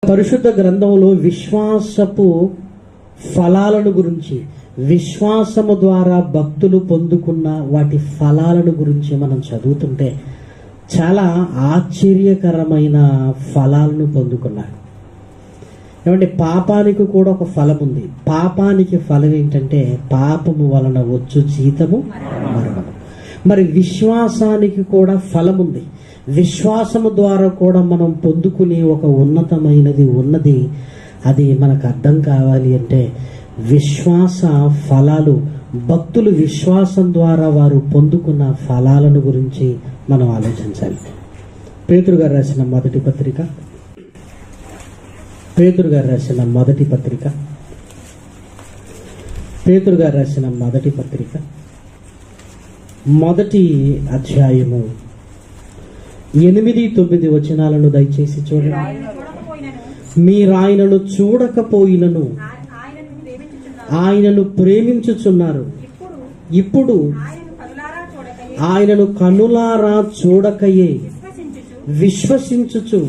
పరిశుద్ధ గ్రంథంలో విశ్వాసపు ఫలాలను గురించి, విశ్వాసము ద్వారా భక్తులు పొందుకున్న వాటి ఫలాలను గురించి మనం చదువుతుంటే చాలా ఆశ్చర్యకరమైన ఫలాలను పొందుకున్నారు. ఏమంటే పాపానికి కూడా ఒక ఫలం ఉంది. పాపానికి ఫలం ఏంటంటే పాపము వలన వచ్చు జీతము మరణము. మరి విశ్వాసానికి కూడా ఫలం ఉంది. విశ్వాసము ద్వారా కూడా మనం పొందుకునే ఒక ఉన్నతమైనది ఉన్నది. అది మనకు అర్థం కావాలి అంటే విశ్వాస ఫలాలు, భక్తులు విశ్వాసం ద్వారా వారు పొందుకున్న ఫలాలను గురించి మనం ఆలోచించాలి. పేతురు గారు రాసిన మొదటి పత్రిక, పేతురు గారు రాసిన మొదటి పత్రిక, పేతురు గారు రాసిన మొదటి పత్రిక, మొదటి అధ్యాయము 8-9 వచనాలను దయచేసి చూడండి. మీరు ఆయనను చూడకపోయినను ఆయనను ప్రేమించుచున్నారు. ఇప్పుడు ఆయనను కనులారా చూడకయే విశ్వసించుచు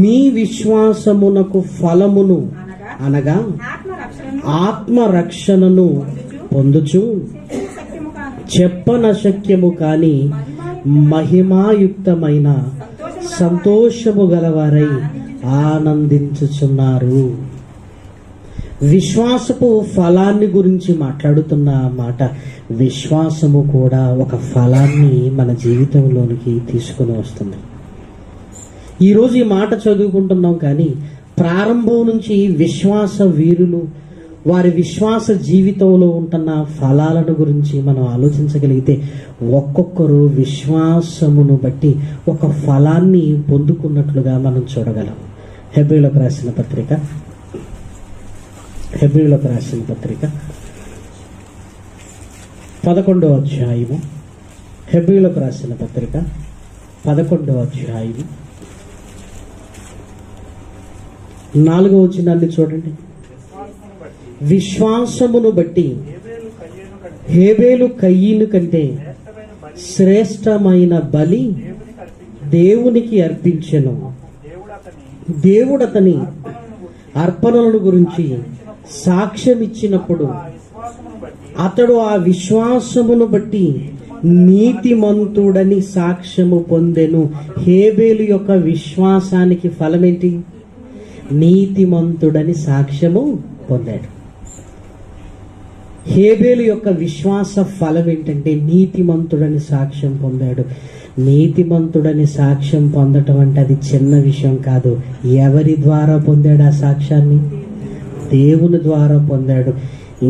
మీ విశ్వాసమునకు ఫలమును అనగా ఆత్మరక్షణను పొందుచు చెప్పనశక్యము కాని మహిమాయుక్తమైన సంతోషము గలవారై ఆనందించుచున్నారు. విశ్వాసపు ఫలాన్ని గురించి మాట్లాడుతున్న మాట. విశ్వాసము కూడా ఒక ఫలాన్ని మన జీవితంలోనికి తీసుకుని వస్తుంది. ఈరోజు ఈ మాట చదువుకుంటున్నాం, కానీ ప్రారంభం నుంచి విశ్వాస వీరులు వారి విశ్వాస జీవితంలో ఉంటున్న ఫలాలను గురించి మనం ఆలోచించగలిగితే ఒక్కొక్కరు విశ్వాసమును బట్టి ఒక ఫలాన్ని పొందుకున్నట్లుగా మనం చూడగలం. హెబ్రీయులకు రాసిన పత్రిక, హెబ్రీయులకు రాసిన పత్రిక 11వ అధ్యాయము, హెబ్రీయులకు రాసిన పత్రిక 11వ అధ్యాయము 4వ వచనాన్ని చూడండి. విశ్వాసమును బట్టి హేబేలు కయీను కంటే శ్రేష్టమైన బలి దేవునికి అర్పించెను. దేవుడతని అర్పణలను గురించి సాక్ష్యం ఇచ్చినప్పుడు అతడు ఆ విశ్వాసమును బట్టి నీతిమంతుడని సాక్ష్యము పొందెను. హేబేలు యొక్క విశ్వాసానికి ఫలమేంటి? నీతిమంతుడని సాక్ష్యము పొందాడు. హేబేలు యొక్క విశ్వాస ఫలం ఏంటంటే నీతిమంతుడని సాక్ష్యం పొందాడు. నీతిమంతుడని సాక్ష్యం పొందటం అంటే అది చిన్న విషయం కాదు. ఎవరి ద్వారా పొందాడు ఆ సాక్ష్యాన్ని? దేవుని ద్వారా పొందాడు.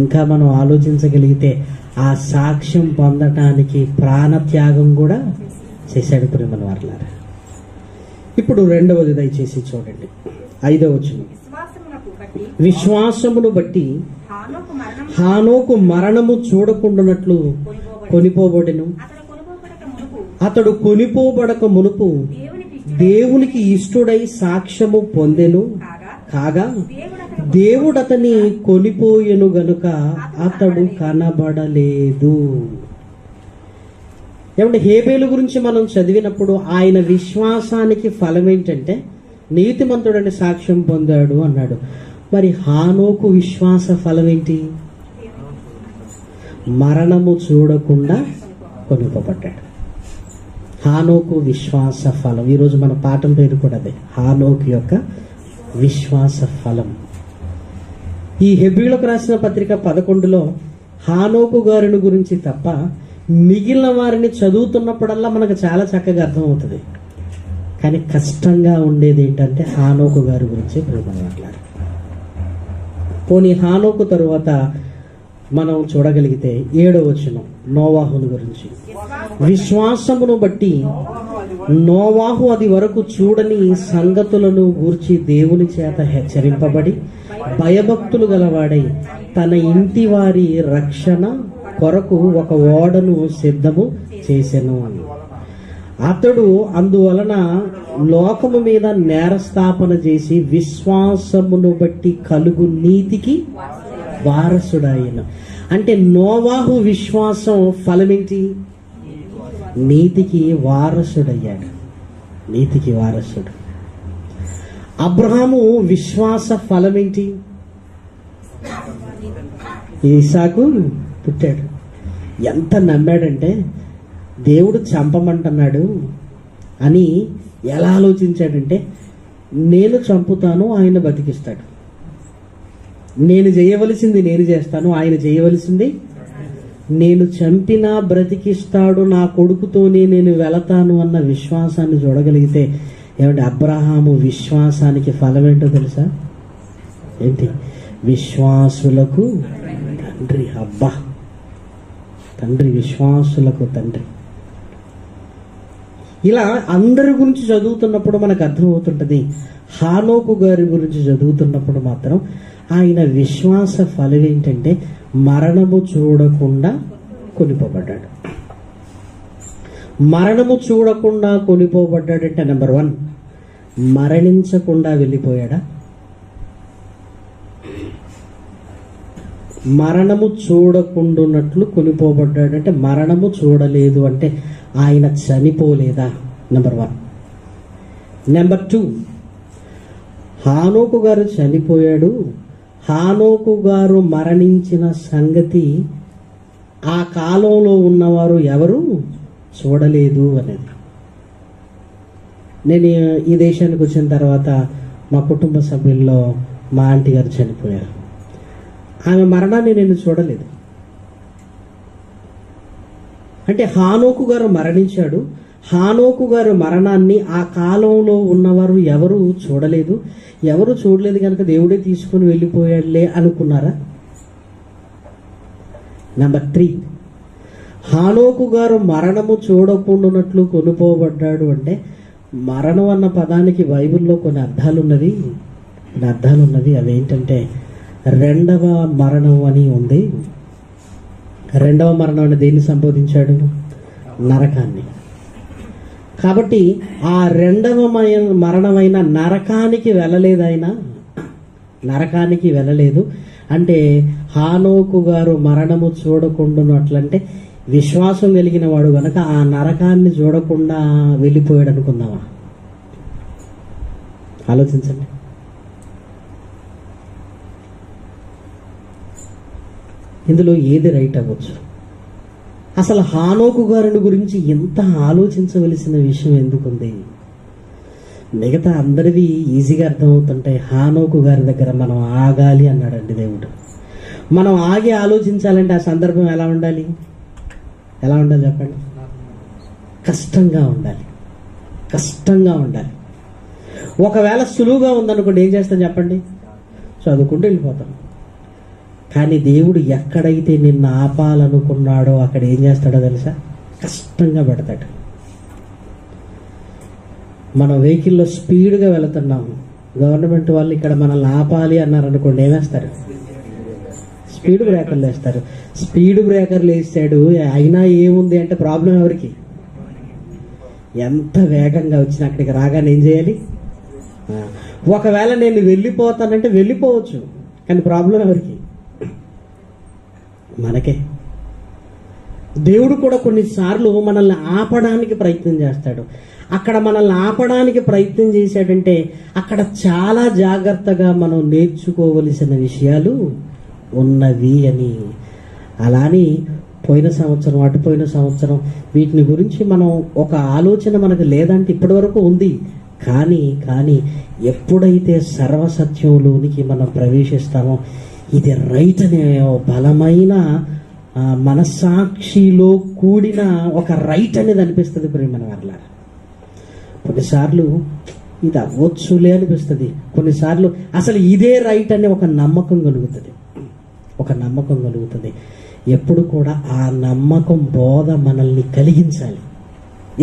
ఇంకా మనం ఆలోచించగలిగితే ఆ సాక్ష్యం పొందటానికి ప్రాణత్యాగం కూడా చేశాడు. ప్రేమ వారలారా, ఇప్పుడు రెండవది దయచేసి చూడండి, 5వ వచనం. విశ్వాసమును బట్టి హానోకు మరణము చూడకుండానట్లు కొనిపోబడెను. అతడు కొనిపోబడక మునుపు దేవునికి ఇష్టుడై సాక్ష్యము పొందెను. కాగా దేవుడు అతని కొనిపోయెను గనుక అతడు కనబడలేదు. ఏమంటే హేబేలు గురించి మనం చదివినప్పుడు ఆయన విశ్వాసానికి ఫలం ఏంటంటే నీతిమంతుడని సాక్ష్యం పొందాడు అన్నాడు. మరి హానోకు విశ్వాస ఫలం ఏంటి? మరణము చూడకుండా కొనుకోబడ్డాడు. హానోకు విశ్వాస ఫలం. ఈరోజు మన పాఠం పేరు కూడా అదే, హానోకు యొక్క విశ్వాస ఫలం. ఈ హెబ్రీయులకు రాసిన పత్రిక 11లో హానోకు గారిని గురించి తప్ప మిగిలిన వారిని చదువుతున్నప్పుడల్లా మనకు చాలా చక్కగా అర్థమవుతుంది. కానీ కష్టంగా ఉండేది ఏంటంటే హానోకు గారి గురించి మాట్లాడారు. పోనీ హానోకు తరువాత మనం చూడగలిగితే 7వ వచనం నోవాహుని గురించి. విశ్వాసమును బట్టి నోవాహు అది వరకు చూడని సంగతులను గూర్చి దేవుని చేత హెచ్చరింపబడి భయభక్తులు గలవాడై తన ఇంటి వారి రక్షణ కొరకు ఒక ఓడను సిద్ధము చేసెను. అతడు అందువలన లోకము మీద నేరస్థాపన చేసి విశ్వాసమును బట్టి కలుగు నీతికి వారసుడాయన. అంటే నోవాహు విశ్వాసం ఫలమేంటి? నీతికి వారసుడయ్యాడు. నీతికి వారసుడు. అబ్రహాము విశ్వాస ఫలం ఏంటి? ఇస్సాకు పుట్టాడు. ఎంత నమ్మాడంటే దేవుడు చంపమంటున్నాడు అని ఎలా ఆలోచించాడంటే, నేను చంపుతాను, ఆయన బతికిస్తాడు. నేను చేయవలసింది నేను చేస్తాను, ఆయన చేయవలసింది నేను చంపినా బ్రతికిస్తాడు, నా కొడుకుతోనే నేను వెళతాను అన్న విశ్వాసాన్ని చూడగలిగితే ఏమంటే అబ్రహాము విశ్వాసానికి ఫలం ఏంటో తెలుసా? ఏంటి? విశ్వాసులకు తండ్రి. అబ్బా, తండ్రి, విశ్వాసులకు తండ్రి. ఇలా అందరి గురించి చదువుతున్నప్పుడు మనకు అర్థమవుతుంటది. హానోకు గారి గురించి చదువుతున్నప్పుడు మాత్రం ఆయన విశ్వాస ఫలం ఏంటంటే మరణము చూడకుండా కొనిపోబడ్డాడు. మరణము చూడకుండా కొనిపోబడ్డాడంటే నెంబర్ 1, మరణించకుండా వెళ్ళిపోయాడా? మరణము చూడకుండాన్నట్లు కొనిపోబడ్డాడంటే మరణము చూడలేదు అంటే ఆయన చనిపోలేదా? నెంబర్ 1. నెంబర్ 2, హానోకు గారు చనిపోయాడు, హానోకు గారు మరణించిన సంగతి ఆ కాలంలో ఉన్నవారు ఎవరు చూడలేదు అనేది. నేను ఈ దేశానికి వచ్చిన తర్వాత మా కుటుంబ సభ్యుల్లో మా ఆంటీ గారు చనిపోయారు. ఆమె మరణాన్ని నేను చూడలేదు. అంటే హానోకు గారు మరణించాడు, హానోకు గారు మరణాన్ని ఆ కాలంలో ఉన్నవారు ఎవరు చూడలేదు. ఎవరు చూడలేదు కనుక దేవుడే తీసుకుని వెళ్ళిపోయాడులే అనుకున్నారా? నెంబర్ 3, హానోకు గారు మరణము చూడకుండానట్లు కొనుపోబడ్డాడు అంటే మరణం అన్న పదానికి బైబిల్లో కొన్ని అర్థాలు ఉన్నవి. అవేంటంటే రెండవ మరణం అని ఉంది. రెండవ మరణం అని దేన్ని సంబోధించాడు? నరకాన్ని. కాబట్టి ఆ రెండవ మరణమైన నరకానికి వెళ్ళలేదు అంటే హానోకు గారు మరణము చూడకుండానట్లంటే విశ్వాసం కలిగిన వాడు గనక ఆ నరకాన్ని చూడకుండా వెళ్ళిపోయాడు అనుకుందామా? ఆలోచించండి. ఇందులో ఏది రైట్ అవ్వచ్చు? అసలు హానోకు గారిని గురించి ఎంత ఆలోచించవలసిన విషయం ఎందుకుంది? మిగతా అందరివి ఈజీగా అర్థమవుతుంటాయి. హానోకు గారి దగ్గర మనం ఆగాలి అన్నాడండి దేవుడు. మనం ఆగి ఆలోచించాలంటే ఆ సందర్భం ఎలా ఉండాలి చెప్పండి? కష్టంగా ఉండాలి. ఒకవేళ సులువుగా ఉందనుకోండి, ఏం చేస్తాం చెప్పండి? చదువుకుంటూ వెళ్ళిపోతాం. కానీ దేవుడు ఎక్కడైతే నిన్ను ఆపాలనుకున్నాడో అక్కడ ఏం చేస్తాడో తెలుసా? కష్టంగా పెడతాడు. మనం వెహికల్లో స్పీడ్గా వెళుతున్నాము, గవర్నమెంట్ వాళ్ళు ఇక్కడ మనల్ని ఆపాలి అన్నారు అనుకోండి, ఏమేస్తారు? స్పీడ్ బ్రేకర్లు వేస్తారు. స్పీడ్ బ్రేకర్లు వేసాడు, అయినా ఏముంది అంటే ప్రాబ్లం ఎవరికి? ఎంత వేగంగా వచ్చినా అక్కడికి రాగానే ఏం చేయాలి? ఒకవేళ నేను వెళ్ళిపోతానంటే వెళ్ళిపోవచ్చు, కానీ ప్రాబ్లం ఎవరికి? మనకే. దేవుడు కూడా కొన్నిసార్లు మనల్ని ఆపడానికి ప్రయత్నం చేస్తాడు. అక్కడ మనల్ని ఆపడానికి ప్రయత్నం చేశాడంటే అక్కడ చాలా జాగ్రత్తగా మనం నేర్చుకోవలసిన విషయాలు ఉన్నవి అని. అలాని పోయిన సంవత్సరం వీటిని గురించి మనం ఒక ఆలోచన మనకు లేదంటే ఇప్పటి వరకు ఉంది. కానీ ఎప్పుడైతే సర్వసత్యంలోనికి మనం ప్రవేశిస్తామో ఇది రైట్ అనే బలమైన మనస్సాక్షిలో కూడిన ఒక రైట్ అనేది అనిపిస్తుంది. ప్రియమైన వారలారా, కొన్నిసార్లు ఇది అవ్వచ్చులే అనిపిస్తుంది, కొన్నిసార్లు అసలు ఇదే రైట్ అనే ఒక నమ్మకం కలుగుతుంది. ఎప్పుడు కూడా ఆ నమ్మకం బోధ మనల్ని కలిగించాలి.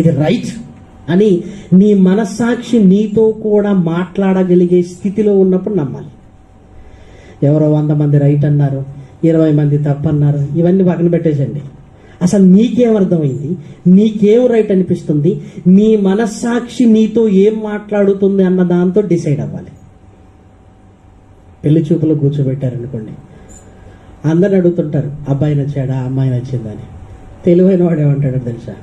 ఇది రైట్ అని నీ మనస్సాక్షి నీతో కూడా మాట్లాడగలిగే స్థితిలో ఉన్నప్పుడు నమ్మాలి. ఎవరో 100 మంది రైట్ అన్నారు, 20 మంది తప్పు అన్నారు, ఇవన్నీ పక్కన పెట్టేసండి. అసలు నీకేం అర్థమైంది? నీకేం రైట్ అనిపిస్తుంది? నీ మనస్సాక్షి నీతో ఏం మాట్లాడుతుంది అన్న దాంతో డిసైడ్ అవ్వాలి. పెళ్లి చూపులో కూర్చోబెట్టారనుకోండి, అందరిని అడుగుతుంటారు, అబ్బాయి నచ్చాడా, అమ్మాయి నచ్చిందా అని. తెలివైన వాడు ఏమంటాడో తెలుసా?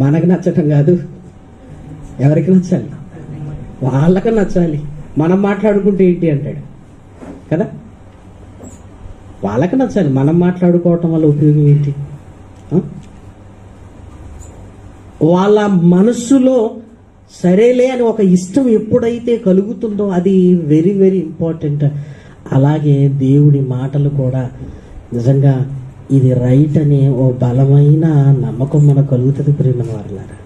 మనకు నచ్చటం కాదు, ఎవరికి నచ్చాలి? వాళ్ళకి నచ్చాలి. మనం మాట్లాడుకుంటే ఏంటి అంటాడు కదా. వాళ్ళకి నచ్చాలి, మనం మాట్లాడుకోవటం వల్ల ఉపయోగం ఏంటి? వాళ్ళ మనస్సులో సరేలే అని ఒక ఇష్టం ఎప్పుడైతే కలుగుతుందో అది వెరీ వెరీ ఇంపార్టెంట్. అలాగే దేవుడి మాటలు కూడా నిజంగా ఇది రైట్ అనే ఓ బలమైన నమ్మకం మనకు కలుగుతుంది ప్రియమైన వారలారా.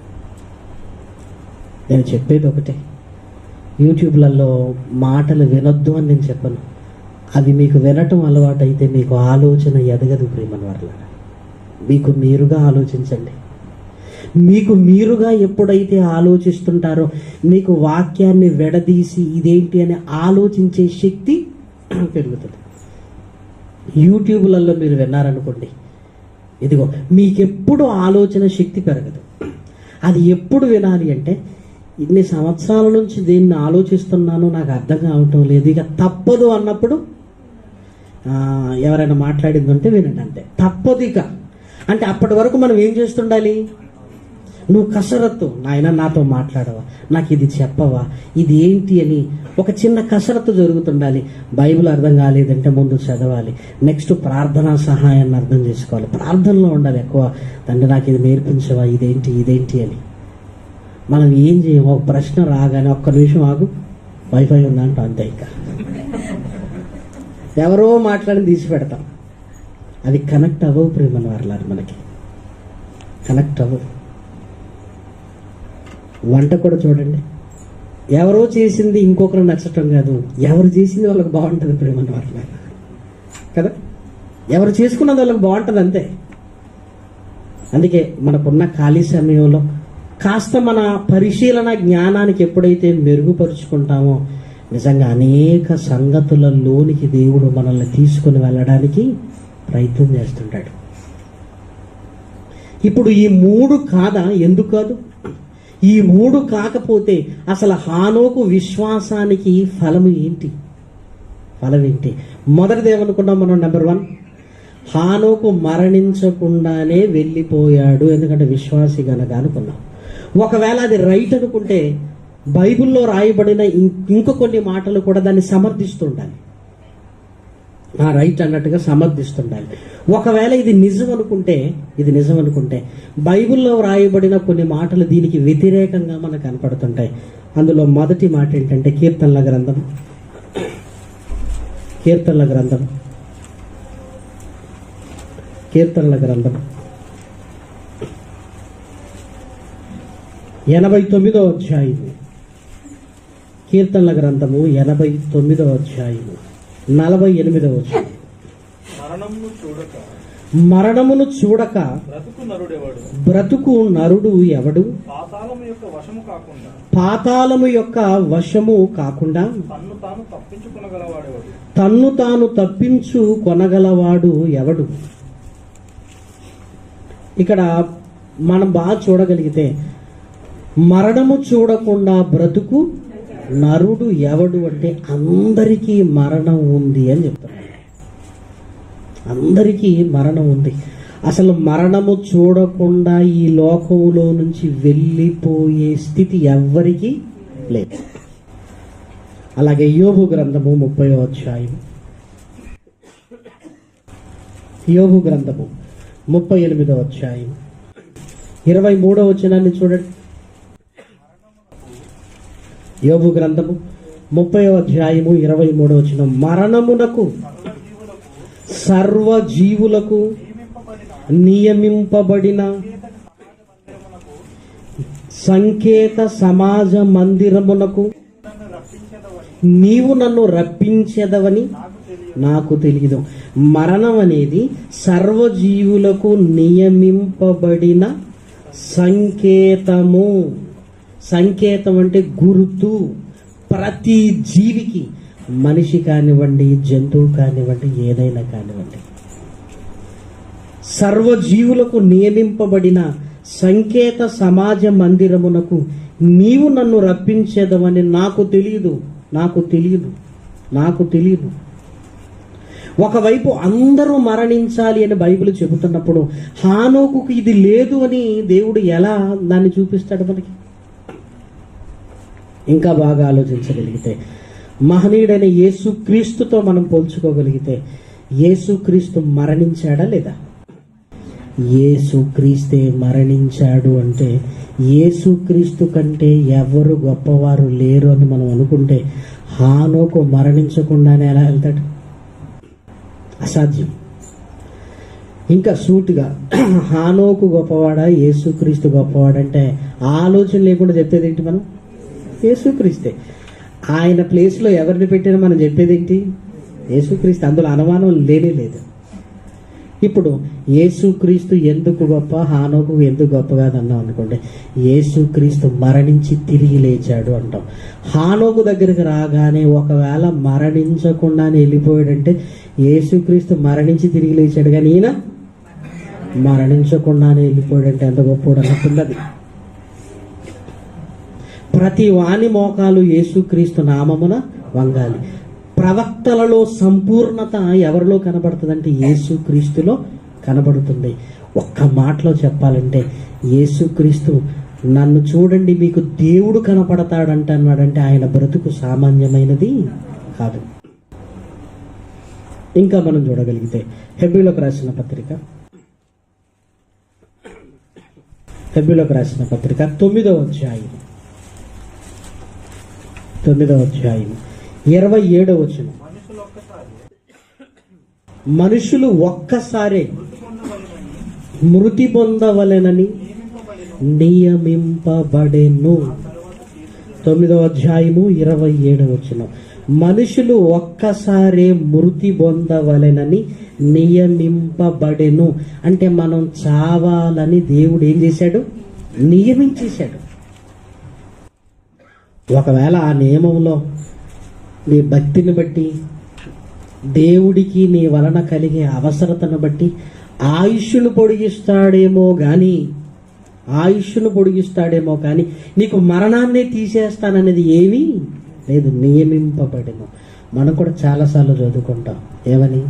నేను చెప్పేది ఒకటే, యూట్యూబ్లలో మాటలు వినొద్దు అని నేను చెప్పను. అవి మీకు వినటం అలవాటు అయితే మీకు ఆలోచన ఎదగదు ప్రియమైన వారలారా. మీకు మీరుగా ఆలోచించండి. మీకు మీరుగా ఎప్పుడైతే ఆలోచిస్తుంటారో మీకు వాక్యాన్ని విడదీసి ఇదేంటి అని ఆలోచించే శక్తి పెరుగుతుంది. యూట్యూబ్లలో మీరు విన్నారనుకోండి, ఇదిగో మీకెప్పుడు ఆలోచన శక్తి పెరగదు. అది ఎప్పుడు వినాలి అంటే, ఇన్ని సంవత్సరాల నుంచి దీన్ని ఆలోచిస్తున్నాను, నాకు అర్థం కావటం లేదు, ఇక తప్పదు అన్నప్పుడు ఎవరైనా మాట్లాడిందంటే వినండి, అంతే. తప్పదు ఇక అంటే అప్పటి వరకు మనం ఏం చేస్తుండాలి? నువ్వు కసరత్తు, నాయన నాతో మాట్లాడవా, నాకు ఇది చెప్పవా, ఇది ఏంటి అని ఒక చిన్న కసరత్తు జరుగుతుండాలి. బైబిల్ అర్థం కాలేదంటే ముందు చదవాలి, నెక్స్ట్ ప్రార్థనా సహాయాన్ని అర్థం చేసుకోవాలి, ప్రార్థనలో ఉండాలి ఎక్కువ. తండ్రి నాకు ఇది నేర్పించవా, ఇదేంటి అని. మనం ఏం చేయం, ఒక ప్రశ్న రాగానే ఒక్క నిమిషం ఆగు, వైఫై ఉందంట, అంతే. ఇక ఎవరో మాట్లాడి తీసి పెడతాం, అది కనెక్ట్ అవ్వవు ప్రేమను వారలారు, మనకి కనెక్ట్ అవ్వవు. వంట కూడా చూడండి, ఎవరో చేసింది ఇంకొకరు నచ్చటం కాదు, ఎవరు చేసింది వాళ్ళకి బాగుంటుంది ప్రేమను వారలారు కదా. ఎవరు చేసుకున్నది వాళ్ళకి బాగుంటుంది, అంతే. అందుకే మనకున్న ఖాళీ సమయంలో కాస్త మన పరిశీలన జ్ఞానానికి ఎప్పుడైతే మెరుగుపరుచుకుంటామో నిజంగా అనేక సంగతులలోనికి దేవుడు మనల్ని తీసుకుని వెళ్ళడానికి ప్రయత్నం చేస్తుంటాడు. ఇప్పుడు ఈ 3 కాదా? ఎందుకు కాదు? ఈ 3 కాకపోతే అసలు హానోకు విశ్వాసానికి ఫలం ఏంటి? మొదటిది ఏమనుకున్నాం మనం? నెంబర్ 1, హానోకు మరణించకుండానే వెళ్ళిపోయాడు, ఎందుకంటే విశ్వాసి గనక అనుకున్నాం. ఒకవేళ అది రైట్ అనుకుంటే బైబిల్లో రాయబడిన ఇంకో కొన్ని మాటలు కూడా దాన్ని సమర్థిస్తుండాలి, రైట్ అన్నట్టుగా సమర్థిస్తుండాలి. ఒకవేళ ఇది నిజం అనుకుంటే బైబిల్లో రాయబడిన కొన్ని మాటలు దీనికి వ్యతిరేకంగా మనకు కనపడుతుంటాయి. అందులో మొదటి మాట ఏంటంటే కీర్తనల గ్రంథం 89వ అధ్యాయం. కీర్తనల గ్రంథము 89వ అధ్యాయం 48వ వచనం. మరణమును చూడక బ్రతుకు నరుడు ఎవడు? పాతాళము యొక్క వశము కాకుండా తన్ను తాను తప్పించు కొనగలవాడు ఎవడు? ఇక్కడ మనం బాగా చూడగలిగితే మరణము చూడకుండా బ్రతుకు నరుడు ఎవడు అంటే అందరికీ మరణం ఉంది అని చెప్తున్నాడు. అందరికీ మరణం ఉంది. అసలు మరణము చూడకుండా ఈ లోకంలో నుంచి వెళ్ళిపోయే స్థితి ఎవ్వరికీ లేదు. అలాగే యోబు గ్రంథము 30వ అధ్యాయం, యోబు గ్రంథము 38వ అధ్యాయం 23వ వచనాన్ని చూడండి. యోబు గ్రంథము 30వ అధ్యాయము 23వ వచనం. మరణమునకు సర్వజీవులకు నియమింపబడిన సంకేత సమాజ మందిరమునకు నీవు నన్ను రప్పించెదవని నాకు తెలియదు. మరణం అనేది సర్వజీవులకు నియమింపబడిన సంకేతము. సంకేతం అంటే గుర్తు. ప్రతి జీవికి, మనిషి కానివ్వండి, జంతువు కానివ్వండి, ఏదైనా కానివ్వండి, సర్వజీవులకు నియమింపబడిన సంకేత సమాజ మందిరమునకు నీవు నన్ను రప్పించేదవని నాకు తెలియదు. ఒకవైపు అందరూ మరణించాలి అని బైబిల్ చెబుతున్నప్పుడు హానోకు ఇది లేదు అని దేవుడు ఎలా దాన్ని చూపిస్తాడు మనకి? ఇంకా బాగా ఆలోచించగలిగితే మహనీయుడైన యేసుక్రీస్తుతో మనం పోల్చుకోగలిగితే యేసుక్రీస్తు మరణించాడా లేదా? యేసుక్రీస్తే మరణించాడు అంటే యేసుక్రీస్తు కంటే ఎవరు గొప్పవారు లేరు అని మనం అనుకుంటే హానోకు మరణించకుండానే ఎలా వెళ్తాడు? అసాధ్యం. ఇంకా సూటిగా హానోకు గొప్పవాడా యేసుక్రీస్తు గొప్పవాడంటే ఆలోచన లేకుండా చెప్పేది ఏంటి? మనం యేసుక్రీస్తే. ఆయన ప్లేస్లో ఎవరిని పెట్టినా మనం చెప్పేది ఏంటి? యేసుక్రీస్తు. అందులో అనుమానం లేనే లేదు. ఇప్పుడు యేసుక్రీస్తు ఎందుకు గొప్ప, హానోకు ఎందుకు గొప్ప కాదన్నాం అనుకోండి, యేసుక్రీస్తు మరణించి తిరిగి లేచాడు అంటాం. హానోకు దగ్గరికి రాగానే ఒకవేళ మరణించకుండానే వెళ్ళిపోయాడంటే యేసుక్రీస్తు మరణించి తిరిగి లేచాడు, కానీ ఈయన మరణించకుండానే వెళ్ళిపోయాడంటే ఎంత గొప్పవాడు అన్నట్టున్నది. ప్రతి వాని మోకాలు యేసుక్రీస్తు నామమున వంగాలి. ప్రవక్తలలో సంపూర్ణత ఎవరిలో కనబడుతుందంటే యేసుక్రీస్తులో కనబడుతుంది. ఒక్క మాటలో చెప్పాలంటే యేసుక్రీస్తు నన్ను చూడండి మీకు దేవుడు కనపడతాడంట అన్నాడంటే ఆయన బ్రతుకు సామాన్యమైనది కాదు. ఇంకా మనం చూడగలిగితే హెబ్రీలోకి రాసిన పత్రిక 9వ అధ్యాయం 27వ వచనం. మనుషులు ఒక్కసారే మృతి పొందవలెనని నియమింపబడెను. 9వ అధ్యాయము 27వ వచనం. మనుషులు ఒక్కసారే మృతి పొందవలెనని నియమింపబడెను అంటే మనం చావాలని దేవుడు ఏం చేశాడు? నియమించేశాడు. ఒకవేళ ఆ నియమంలో నీ భక్తిని బట్టి, దేవుడికి నీ వలన కలిగే అవసరతను బట్టి ఆయుష్ను పొడిగిస్తాడేమో కానీ నీకు మరణాన్నే తీసేస్తాననేది ఏమీ లేదు. నియమింపబడిన. మనం కూడా చాలాసార్లు చదువుకుంటాం ఏమని?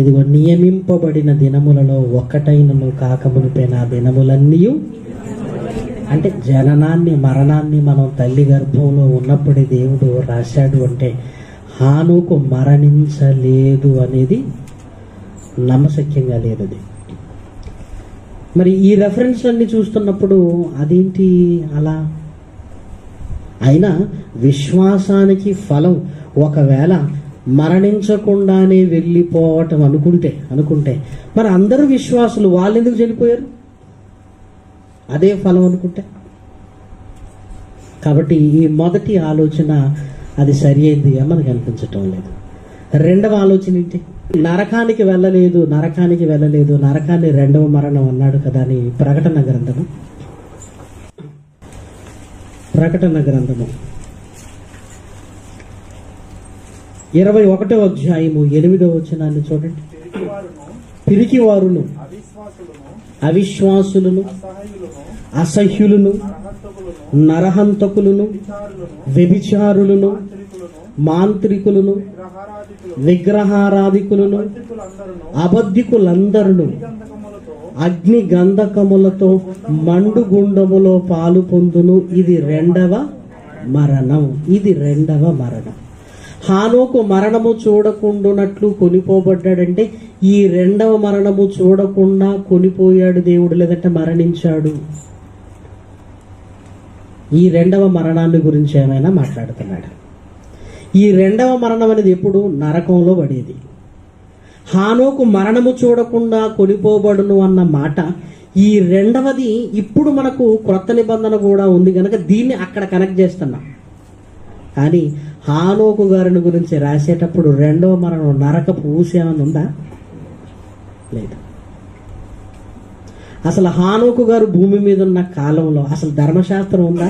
ఇదిగో నియమింపబడిన దినములలో ఒక్కటైనను కాకమునిపైన ఆ దినములన్నీ అంటే జననాన్ని మరణాన్ని మనం తల్లి గర్భంలో ఉన్నప్పుడే దేవుడు రాశాడు అంటే హానోకు మరణించలేదు అనేది నమ్మశక్యంగా లేదు. అది మరి ఈ రెఫరెన్స్ అన్ని చూస్తున్నప్పుడు అదేంటి అలా? అయినా విశ్వాసానికి ఫలం ఒకవేళ మరణించకుండానే వెళ్ళిపోవటం అనుకుంటే మరి అందరూ విశ్వాసులు, వాళ్ళు ఎందుకు చనిపోయారు? అదే ఫలం అనుకుంటే. కాబట్టి ఈ మొదటి ఆలోచన అది సరి అయిందిగా మనకు అనిపించటం లేదు. రెండవ ఆలోచన ఏంటి? నరకానికి వెళ్ళలేదు, నరకాన్ని రెండవ మరణం అన్నాడు కదా అని ప్రకటన గ్రంథము 21వ అధ్యాయము 8వ వచనాన్ని చూడండి. పిరికివారును, అవిశ్వాసులను, అసహ్యులను, నరహంతకులను, వ్యభిచారులను, మాంత్రికులను, విగ్రహారాధికులను, అబద్ధికులందరూ అగ్ని గంధకములతో మండుగుండములో పాలు పొందును. ఇది రెండవ మరణం. హానోకు మరణము చూడకుండానట్లు కొనిపోబడ్డాడంటే ఈ రెండవ మరణము చూడకుండా కొనిపోయాడు దేవుడు, లేదంటే మరణించాడు. ఈ రెండవ మరణాన్ని గురించి ఏమైనా మాట్లాడుతున్నాడు? ఈ రెండవ మరణం అనేది ఎప్పుడు? నరకంలో పడేది. హానోకు మరణము చూడకుండా కొనిపోబడును అన్న మాట, ఈ రెండవది ఇప్పుడు మనకు క్రొత్త నిబంధన కూడా ఉంది కనుక దీన్ని అక్కడ కనెక్ట్ చేస్తున్నాం. కానీ హానోకు గారిని గురించి రాసేటప్పుడు రెండవ మరణం నరకపు ఊసి ఏమైనా ఉందా? లేదు. అసలు హానోకు గారు భూమి మీద ఉన్న కాలంలో అసలు ధర్మశాస్త్రం ఉందా?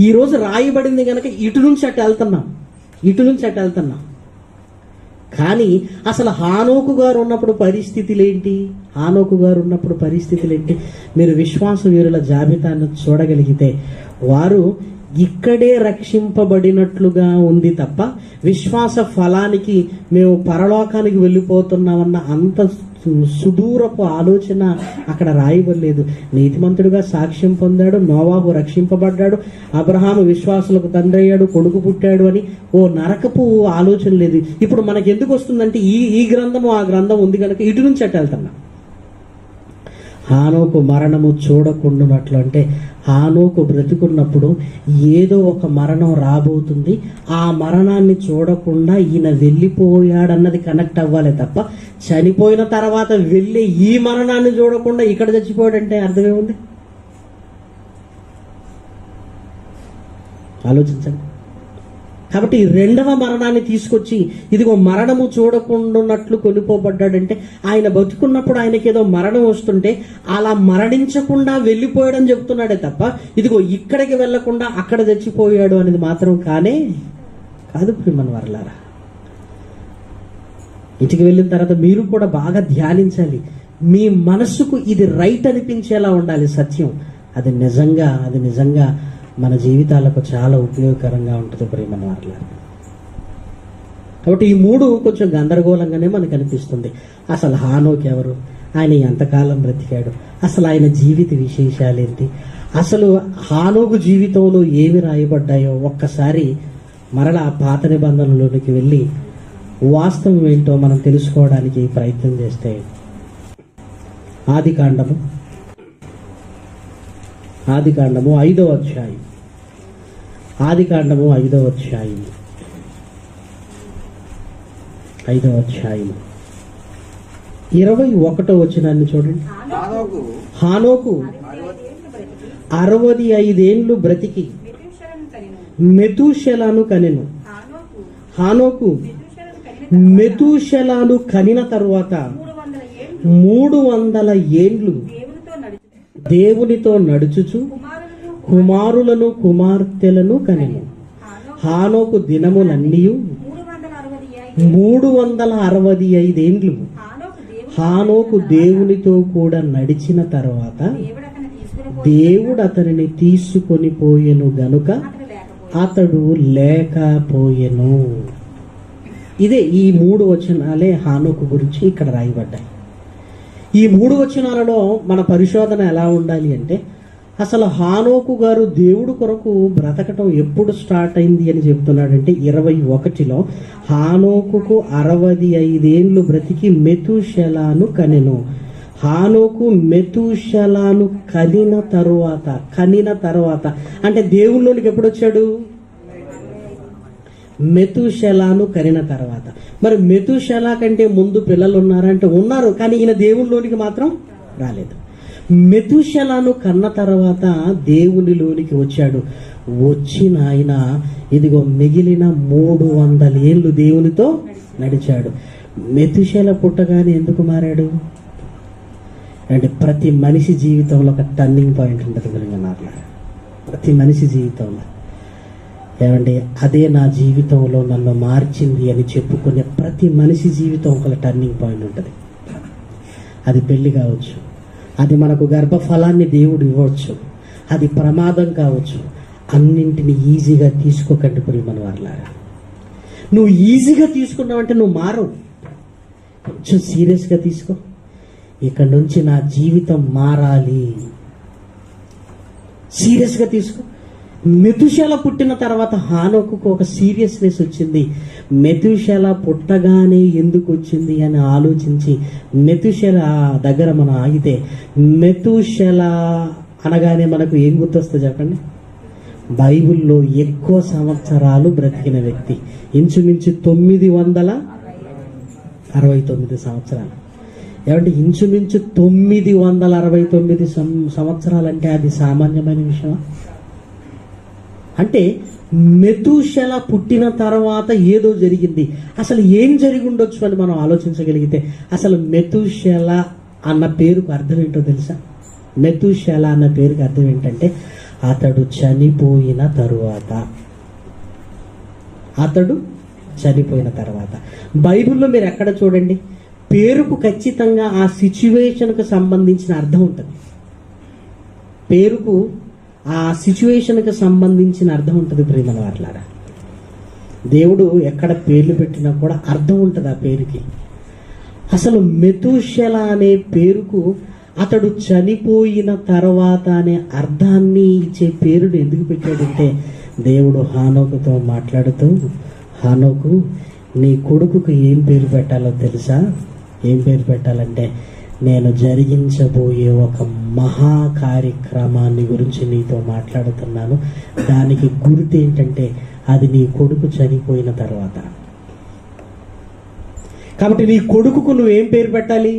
ఈరోజు రాయబడింది కనుక ఇటు నుంచి అటు వెళ్తున్నాం. కానీ అసలు హానోకు గారు ఉన్నప్పుడు పరిస్థితులు ఏంటి? మీరు విశ్వాస వీరుల జాబితాను చూడగలిగితే వారు ఇక్కడే రక్షింపబడినట్లుగా ఉంది తప్ప విశ్వాస ఫలానికి మేము పరలోకానికి వెళ్ళిపోతున్నామన్న అంత సుదూరపు ఆలోచన అక్కడ రాయబడలేదు. నీతిమంతుడిగా సాక్ష్యం పొందాడు, నోవాహు రక్షింపబడ్డాడు, అబ్రహాము విశ్వాసులకు తండ్రి అయ్యాడు, కొడుకు పుట్టాడు అని ఓ నరకపు ఆలోచన లేదు. ఇప్పుడు మనకి ఎందుకు వస్తుందంటే ఈ గ్రంథము ఆ గ్రంథం ఉంది కనుక ఇటు నుంచి అట్టు వెళ్తున్నా. హానోకు మరణము చూడకుండానట్లు, అంటే హానోకు బ్రతికున్నప్పుడు ఏదో ఒక మరణం రాబోతుంది, ఆ మరణాన్ని చూడకుండా ఈయన వెళ్ళిపోయాడన్నది కనెక్ట్ అవ్వాలి తప్ప చనిపోయిన తర్వాత వెళ్ళి ఈ మరణాన్ని చూడకుండా ఇక్కడ చచ్చిపోయాడంటే అర్థమేముంది? ఆలోచించండి. కాబట్టి ఈ రెండవ మరణాన్ని తీసుకొచ్చి ఇదిగో మరణము చూడకుండాన్నట్లు కొనిపోబడ్డాడంటే ఆయన బతుకున్నప్పుడు ఆయనకి ఏదో మరణం వస్తుంటే అలా మరణించకుండా వెళ్ళిపోయాడని చెప్తున్నాడే తప్ప ఇదిగో ఇక్కడికి వెళ్లకుండా అక్కడ చచ్చిపోయాడు అనేది మాత్రం కాదు ప్రియమైన వారలారా. ఇంటికి వెళ్ళిన తర్వాత మీరు కూడా బాగా ధ్యానించాలి. మీ మనస్సుకు ఇది రైట్ అనిపించేలా ఉండాలి సత్యం. అది నిజంగా మన జీవితాలకు చాలా ఉపయోగకరంగా ఉంటుంది ప్రియమైన వారలారా. కాబట్టి ఈ మూడు కొంచెం గందరగోళంగానే మనకు అనిపిస్తుంది. అసలు హానోకు ఎవరు, ఆయన ఎంతకాలం బ్రతికాడు, అసలు ఆయన జీవిత విశేషాలేంటి, అసలు హానోకు జీవితంలో ఏమి రాయబడ్డాయో ఒక్కసారి మరలా పాత నిబంధనలోనికి వెళ్ళి వాస్తవం ఏంటో మనం తెలుసుకోవడానికి ప్రయత్నం చేస్తే ఆదికాండము 5వ అధ్యాయం. ఆదికాండము 5వ అధ్యాయం 21వ వచనాన్ని చూడండి. హానోకు 65 ఏండ్లు బ్రతికి మెతూషెలను కనెను. హానోకు మెతూషెలను కనిన తరువాత 300 ఏండ్లు దేవునితో నడుచుచు కుమారులను కుమార్తెలను కనెను. హానోకు దినములన్నీ 365 ఏండ్లు హానోకు దేవునితో కూడా నడిచిన తర్వాత దేవుడు అతనిని తీసుకొని పోయెను గనుక అతడు లేకపోయెను. ఇదే ఈ 3 వచనాలే హానోకు గురించి ఇక్కడ రాయబడ్డాయి. ఈ 3 వచనాలలో మన పరిశోధన ఎలా ఉండాలి అంటే అసలు హానోకు గారు దేవుడు కొరకు బ్రతకటం ఎప్పుడు స్టార్ట్ అయింది అని చెప్తున్నాడంటే 21లో హానోకుకు 65 ఏండ్లు బ్రతికి మెతూషెలను కనెను. హానోకు మెతూషెలను కనిన తరువాత అంటే దేవుళ్ళలోనికి ఎప్పుడు వచ్చాడు? మెతూషెలను కనిన తర్వాత. మరి మెతూషెల కంటే ముందు పిల్లలు ఉన్నారంటే ఉన్నారు, కానీ ఈయన దేవునిలోనికి మాత్రం రాలేదు. మెతూషెలను కన్న తర్వాత దేవునిలోనికి వచ్చాడు. వచ్చిన ఆయన ఇదిగో మిగిలిన 300 ఏళ్ళు దేవునితో నడిచాడు. మెతూషెల పుట్టగానే ఎందుకు మారాడు అంటే ప్రతి మనిషి జీవితంలో ఒక టర్నింగ్ పాయింట్ ఉంటుంది. ప్రతి మనిషి జీవితంలో ఏమంటే అదే నా జీవితంలో నన్ను మార్చింది అని చెప్పుకునే ప్రతి మనిషి జీవితం ఒక టర్నింగ్ పాయింట్ ఉంటుంది. అది పెళ్లి కావచ్చు, అది మనకు గర్భఫలాన్ని దేవుడు ఇవ్వచ్చు, అది ప్రమాదం కావచ్చు. అన్నింటిని ఈజీగా తీసుకోకండి ప్రియమైన వారలారా. నువ్వు ఈజీగా తీసుకున్నావంటే నువ్వు మారవు. కొంచెం సీరియస్గా తీసుకో. ఇక్కడ నుంచి నా జీవితం మారాలి, సీరియస్గా తీసుకో. మెతూషెల పుట్టిన తర్వాత హానోకుకు ఒక సీరియస్నెస్ వచ్చింది. మెతూషెల పుట్టగానే ఎందుకు వచ్చింది అని ఆలోచించి మెతూషెల దగ్గర మనం ఆగితే మెతూషెల అనగానే మనకు ఏం గుర్తొస్తుంది చెప్పండి? బైబిల్లో ఎక్కువ సంవత్సరాలు బ్రతికిన వ్యక్తి, ఇంచుమించు 969 సంవత్సరాలు. ఏమంటే ఇంచుమించు 969 సంవత్సరాలంటే అది సామాన్యమైన విషయమా? అంటే మెతూషెల పుట్టిన తర్వాత ఏదో జరిగింది. అసలు ఏం జరిగి ఉండొచ్చు అని మనం ఆలోచించగలిగితే అసలు మెతూషెల అన్న పేరుకు అర్థం ఏంటో తెలుసా? మెతూషెల అన్న పేరుకి అర్థం ఏంటంటే అతడు చనిపోయిన తరువాత. బైబిల్లో మీరు ఎక్కడ చూడండి పేరుకు ఖచ్చితంగా ఆ సిచ్యువేషన్కు సంబంధించిన అర్థం ఉంటుంది. పేరుకు ఆ సిచ్యువేషన్కి సంబంధించిన అర్థం ఉంటుంది ప్రియమైన వారలారా. దేవుడు ఎక్కడ పేర్లు పెట్టినా కూడా అర్థం ఉంటుంది ఆ పేరుకి. అసలు మెతూషెల అనే పేరుకు అతడు చనిపోయిన తర్వాత అనే అర్థాన్ని ఇచ్చే పేరును ఎందుకు పెట్టాడంటే, దేవుడు హానోకుతో మాట్లాడుతూ, హానోకు, నీ కొడుకుకు ఏం పేరు పెట్టాలో తెలుసా? ఏం పేరు పెట్టాలంటే, నేను జరిగించబోయే ఒక మహా కార్యక్రమాన్ని గురించి నీతో మాట్లాడుతున్నాను. దానికి గుర్తు ఏంటంటే, అది నీ కొడుకు చనిపోయిన తర్వాత. కాబట్టి నీ కొడుకుకు నువ్వేం పేరు పెట్టాలి?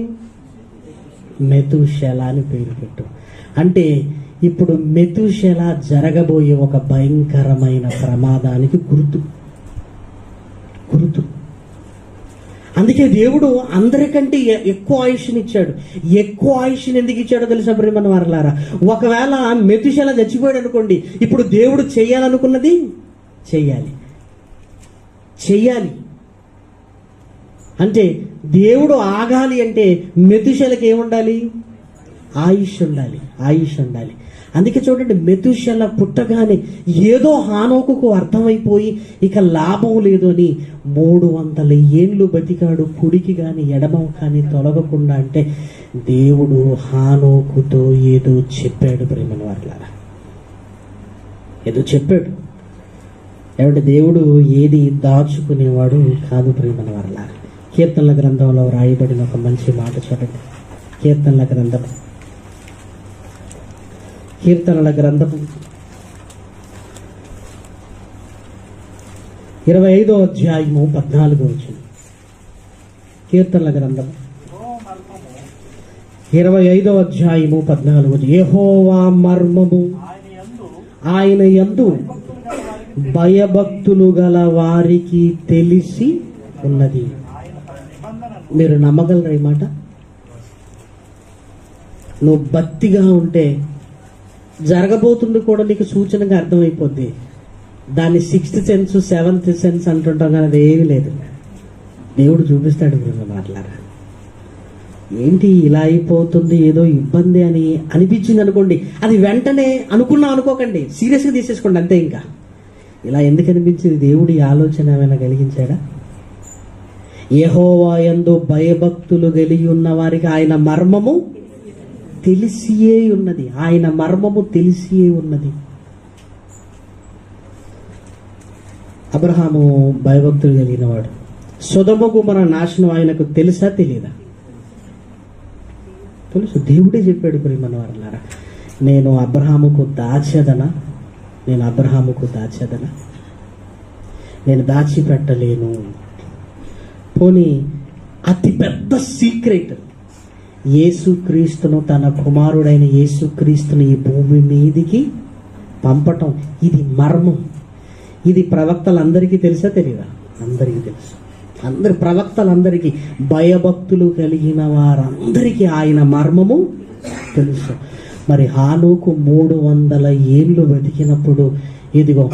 మెతూషెల అని పేరు పెట్టు. అంటే ఇప్పుడు మెతూషెల జరగబోయే ఒక భయంకరమైన ప్రమాదానికి గుర్తు. అందుకే దేవుడు అందరికంటే ఎక్కువ ఆయుష్ని ఇచ్చాడు. ఎక్కువ ఆయుష్ని ఎందుకు ఇచ్చాడో తెలుసా ప్రియమైన వారలారా? ఒకవేళ మెతూషెల చచ్చిపోయాడు అనుకోండి, ఇప్పుడు దేవుడు చేయాలనుకున్నది చెయ్యాలి. అంటే దేవుడు ఆగాలి అంటే మెతూషెలకి ఏముండాలి? ఆయుష్ ఉండాలి. అందుకే చూడండి, మెతూషెల పుట్టగానే ఏదో హానోకుకు అర్థమైపోయి ఇక లాభం లేదు అని 300 ఏళ్ళు బతికాడు, కుడికి కానీ ఎడమ కానీ తొలగకుండా. అంటే దేవుడు హానోకుతో ఏదో చెప్పాడు ప్రేమల వారలారా, ఏదో చెప్పాడు. ఏమంటే దేవుడు ఏది దాచుకునేవాడు కాదు ప్రేమల వారలారా. కీర్తనల గ్రంథంలో రాయబడిన ఒక మంచి మాట చూడండి. కీర్తనల గ్రంథం 25వ అధ్యాయము 14వ వచనం. కీర్తనల గ్రంథం 25వ అధ్యాయము 14వ వచనం. యెహోవా మర్మము ఆయన యందు భయభక్తులు గల వారికి తెలిసి ఉన్నది. మీరు నమ్మగలరా ఈ మాట? నువ్వు భక్తిగా ఉంటే జరగబోతుంది కూడా నీకు సూచనగా అర్థమైపోద్ది. దాన్ని 6th సెన్స్ 7th సెన్స్ అంటుంటాం కానీ అది ఏమీ లేదు. దేవుడు చూపిస్తాడు మాట్లాడారు. ఏంటి ఇలా అయిపోతుంది, ఏదో ఇబ్బంది అని అనిపించింది అనుకోండి, అది వెంటనే అనుకోకండి, సీరియస్గా తీసేసుకోండి అంతే. ఇంకా ఇలా ఎందుకు అనిపించింది? దేవుడి ఆలోచన ఏమైనా కలిగించాడా? యెహోవా యందు భయభక్తులు కలిగి ఉన్న వారికి ఆయన మర్మము తెలిసియే ఉన్నది. అబ్రహాము భయభక్తులు కలిగిన వాడు. సొదొమ గుమొర్రా నాశనం ఆయనకు తెలుసా తెలియదా? తెలుసు. దేవుడే చెప్పాడు ప్రియమైన వారలారా, నేను అబ్రహాముకు దాచేదనా, నేను దాచిపెట్టలేను. పోనీ అతి పెద్ద సీక్రెట్, యేసుక్రీస్తును, తన కుమారుడైన యేసుక్రీస్తును ఈ భూమి మీదికి పంపటం, ఇది మర్మం. ఇది ప్రవక్తలందరికీ తెలుసా తెలియదా? అందరికీ తెలుసు. అందరి ప్రవక్తలందరికీ, భయభక్తులు కలిగిన వారందరికీ ఆయన మర్మము తెలుసు. మరి హానోకు 300 ఏళ్ళు బతికినప్పుడు ఇదిగో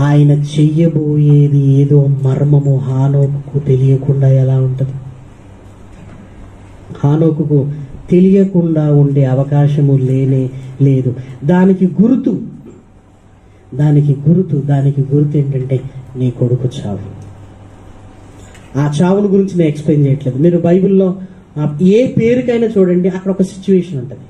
ఆయన చెయ్యబోయేది ఏదో మర్మము హానోకుకు తెలియకుండా ఎలా ఉంటుంది? హానోకుకు తెలియకుండా ఉండే అవకాశము లేనే లేదు. దానికి గుర్తు ఏంటంటే నీ కొడుకు చావు. ఆ చావును గురించి నేను ఎక్స్ప్లెయిన్ చేయట్లేదు. మీరు బైబిల్లో ఏ పేరుకైనా చూడండి, అక్కడ ఒక సిచ్యువేషన్ ఉంటుంది.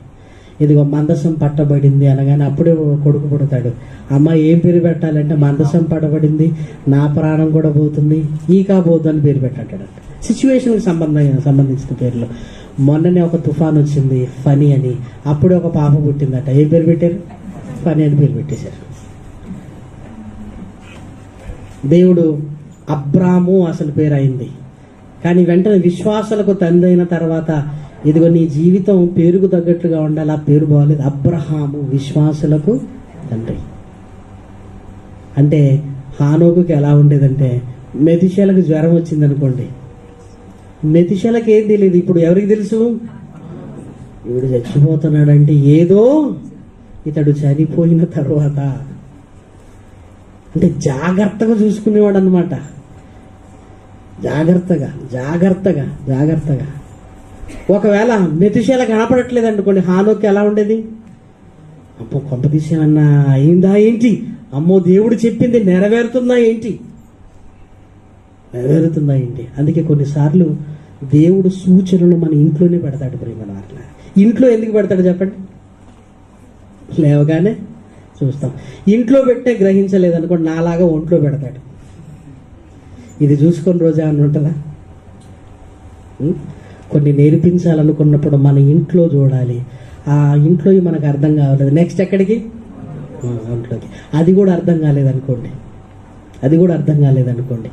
ఇదిగో మందసం పట్టబడింది అనగానే అప్పుడే కొడుకు పుడతాడు. అమ్మ ఏం పేరు పెట్టాలంటే, మందసం పట్టబడింది, నా ప్రాణం కూడా పోతుంది, ఈ కాబోద్దు అని పేరు పెట్టాడు. సిచ్యువేషన్కి సంబంధించిన పేర్లు. మొన్ననే ఒక తుఫాన్ వచ్చింది, ఫనీ అని, అప్పుడే ఒక పాప పుట్టిందట. ఏం పేరు పెట్టారు? ఫనీ అని పేరు పెట్టేశారు. దేవుడు అబ్రాము అసలు పేరు అయింది, కానీ వెంటనే విశ్వాసాలకు తండ్రి అయిన తర్వాత ఇదిగో నీ జీవితం పేరుకు తగ్గట్టుగా ఉండాలి, ఆ పేరు బాగలేదు. అబ్రహాము విశ్వాసులకు తండ్రి. అంటే హానోకుకి ఎలా ఉండేదంటే, మెతుషెలకు జ్వరం వచ్చింది అనుకోండి, మెతుషెలకు ఏం తెలియదు. ఇప్పుడు ఎవరికి తెలుసు? ఇవిడు చచ్చిపోతున్నాడంటే ఏదో ఇతడు చనిపోయిన తర్వాత. అంటే జాగ్రత్తగా చూసుకునేవాడు అనమాట. జాగ్రత్తగా. ఒకవేళ మెతుషెల కనపడట్లేదు అనుకోండి, హానోకి ఎలా ఉండేది? అమ్మో, కొంపతీసేమన్నా అయిందా ఏంటి? అమ్మో, దేవుడు చెప్పింది నెరవేరుతుందా ఏంటి? అందుకే కొన్నిసార్లు దేవుడు సూచనలు మన ఇంట్లోనే పెడతాడు ప్రియమైన వారిని. ఇంట్లో ఎందుకు పెడతాడు చెప్పండి? లేవగానే చూస్తాం. ఇంట్లో పెట్టే గ్రహించలేదనుకోండి, నాలాగా ఒంట్లో పెడతాడు. ఇది చూసుకొని రోజు ఏమన్నా ఉంటుందా? కొన్ని నేర్పించాలనుకున్నప్పుడు మన ఇంట్లో చూడాలి. ఆ ఇంట్లో మనకు అర్థం కావలేదు, నెక్స్ట్ ఎక్కడికి? ఇంట్లోకి. అది కూడా అర్థం కాలేదనుకోండి,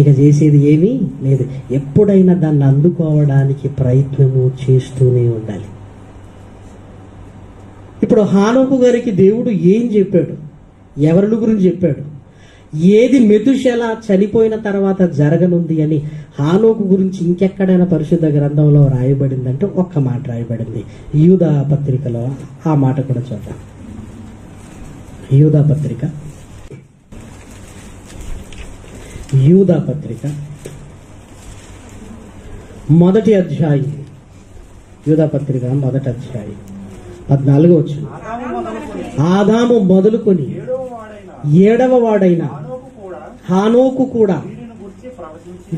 ఇక చేసేది ఏమీ లేదు. ఎప్పుడైనా దాన్ని అందుకోవడానికి ప్రయత్నము చేస్తూనే ఉండాలి. ఇప్పుడు హానోకు గారికి దేవుడు ఏం చెప్పాడు? ఎవరి గురించి చెప్పాడు? ఏది మెతుషెల చనిపోయిన తర్వాత జరగనుంది అని హానోకు గురించి ఇంకెక్కడైనా పరిశుద్ధ గ్రంథంలో రాయబడిందంటే ఒక్క మాట రాయబడింది, యూదా పత్రికలో. ఆ మాట కూడా చూద్దాం. యూదా పత్రిక మొదటి అధ్యాయం. యూదా పత్రిక మొదటి అధ్యాయం 14వ వచనం. ఆదాము మొదలుకొని 7వ వాడైన హానోకు కూడా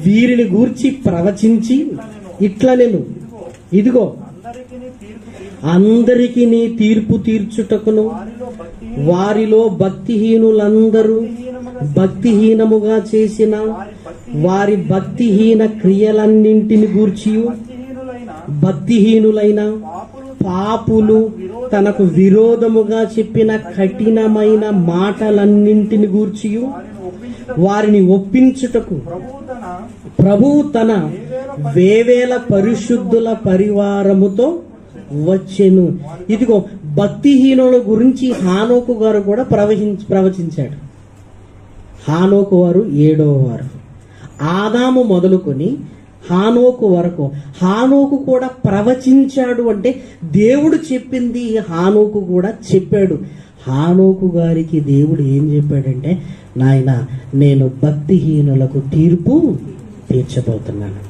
వీరిని గూర్చి ప్రవచించి ఇట్లా నేను ఇదిగో అందరికీ తీర్పు తీర్చుటకును వారిలో భక్తిహీనులందరూ భక్తిహీనముగా చేసిన వారి భక్తిహీన క్రియలన్నింటిని గూర్చి భక్తిహీనులైన పాపులు తనకు విరోధముగా చెప్పిన కఠినమైన మాటలన్నింటిని గూర్చి వారిని ఒప్పించుటకు ప్రభువు తన వేవేల పరిశుద్ధుల పరివారముతో వచ్చెను. ఇదిగో భక్తిహీనుల గురించి హానోకు గారు కూడా ప్రవచించాడు. హానోకు వారు 7వ వారు. ఆదాము మొదలుకొని హానోకు వరకు హానోకు కూడా ప్రవచించాడు. అంటే దేవుడు చెప్పింది హానోకు కూడా చెప్పాడు. హానోకు గారికి దేవుడు ఏం చెప్పాడంటే, నాయన నేను భక్తిహీనులకు తీర్పు తీర్చబోతున్నాను.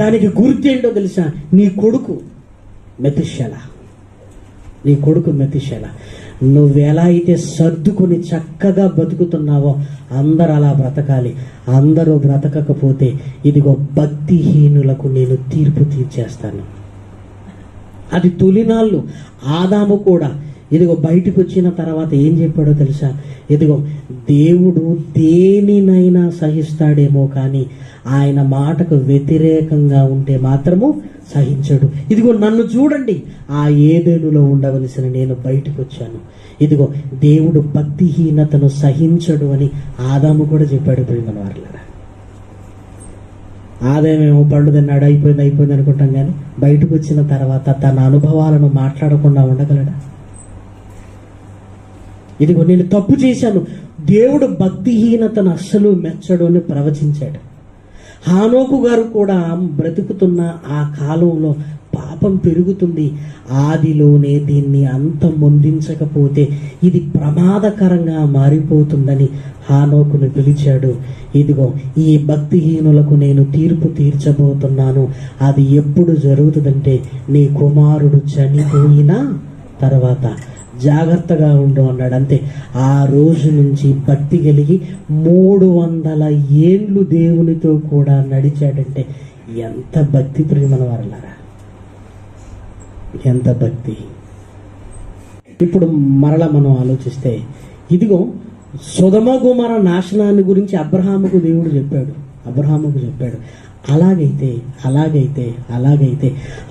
దానికి గుర్తేంటో తెలుసా? నీ కొడుకు మెతుషెల. నువ్వెలా అయితే సర్దుకుని చక్కగా బతుకుతున్నావో అందరూ అలా బ్రతకాలి. అందరూ బ్రతకకపోతే ఇదిగో భక్తిహీనులకు నేను తీర్పు తీర్చేస్తాను. అది తొలినాళ్ళు. ఆదాము కూడా ఇదిగో బయటకు వచ్చిన తర్వాత ఏం చెప్పాడో తెలుసా? ఇదిగో దేవుడు దేనినైనా సహిస్తాడేమో కానీ ఆయన మాటకు వ్యతిరేకంగా ఉంటే మాత్రము సహించడు. ఇదిగో నన్ను చూడండి, ఆ ఏదెనులో ఉండవలసిన నేను బయటకు వచ్చాను. ఇదిగో దేవుడు భక్తిహీనతను సహించడు అని ఆదాము కూడా చెప్పాడు. ప్రియమైన వారలారా, ఆదామేమో పళ్ళు తిన్నాడు, అయిపోయింది అనుకుంటాం, కానీ బయటకు వచ్చిన తర్వాత తన అనుభవాలను మాట్లాడకుండా ఉండగలడా? ఇదిగో నేను తప్పు చేశాను, దేవుడు భక్తిహీనతను అస్సలు మెచ్చడు అని ప్రవచించాడు. హానోకు గారు కూడా బ్రతుకుతున్న ఆ కాలంలో పాపం పెరుగుతుంది. ఆదిలోనే దీన్ని అంతమొందించకపోతే ఇది ప్రమాదకరంగా మారిపోతుందని హానోకును పిలిచాడు. ఇదిగో ఈ భక్తిహీనులకు నేను తీర్పు తీర్చబోతున్నాను. అది ఎప్పుడు జరుగుతుందంటే నీ కుమారుడు చనిపోయిన తర్వాత. జాగ్రత్తగా ఉండు అన్నాడు. అంతే. ఆ రోజు నుంచి భక్తి కలిగి 300 ఏళ్ళు దేవునితో కూడా నడిచాడంటే ఎంత భక్తి ప్రియమైన వారలారా, ఎంత భక్తి. ఇప్పుడు మరలా మనం ఆలోచిస్తే ఇదిగో సొదొమ గొమొర నాశనాన్ని గురించి అబ్రహాముకు దేవుడు చెప్పాడు. అలాగైతే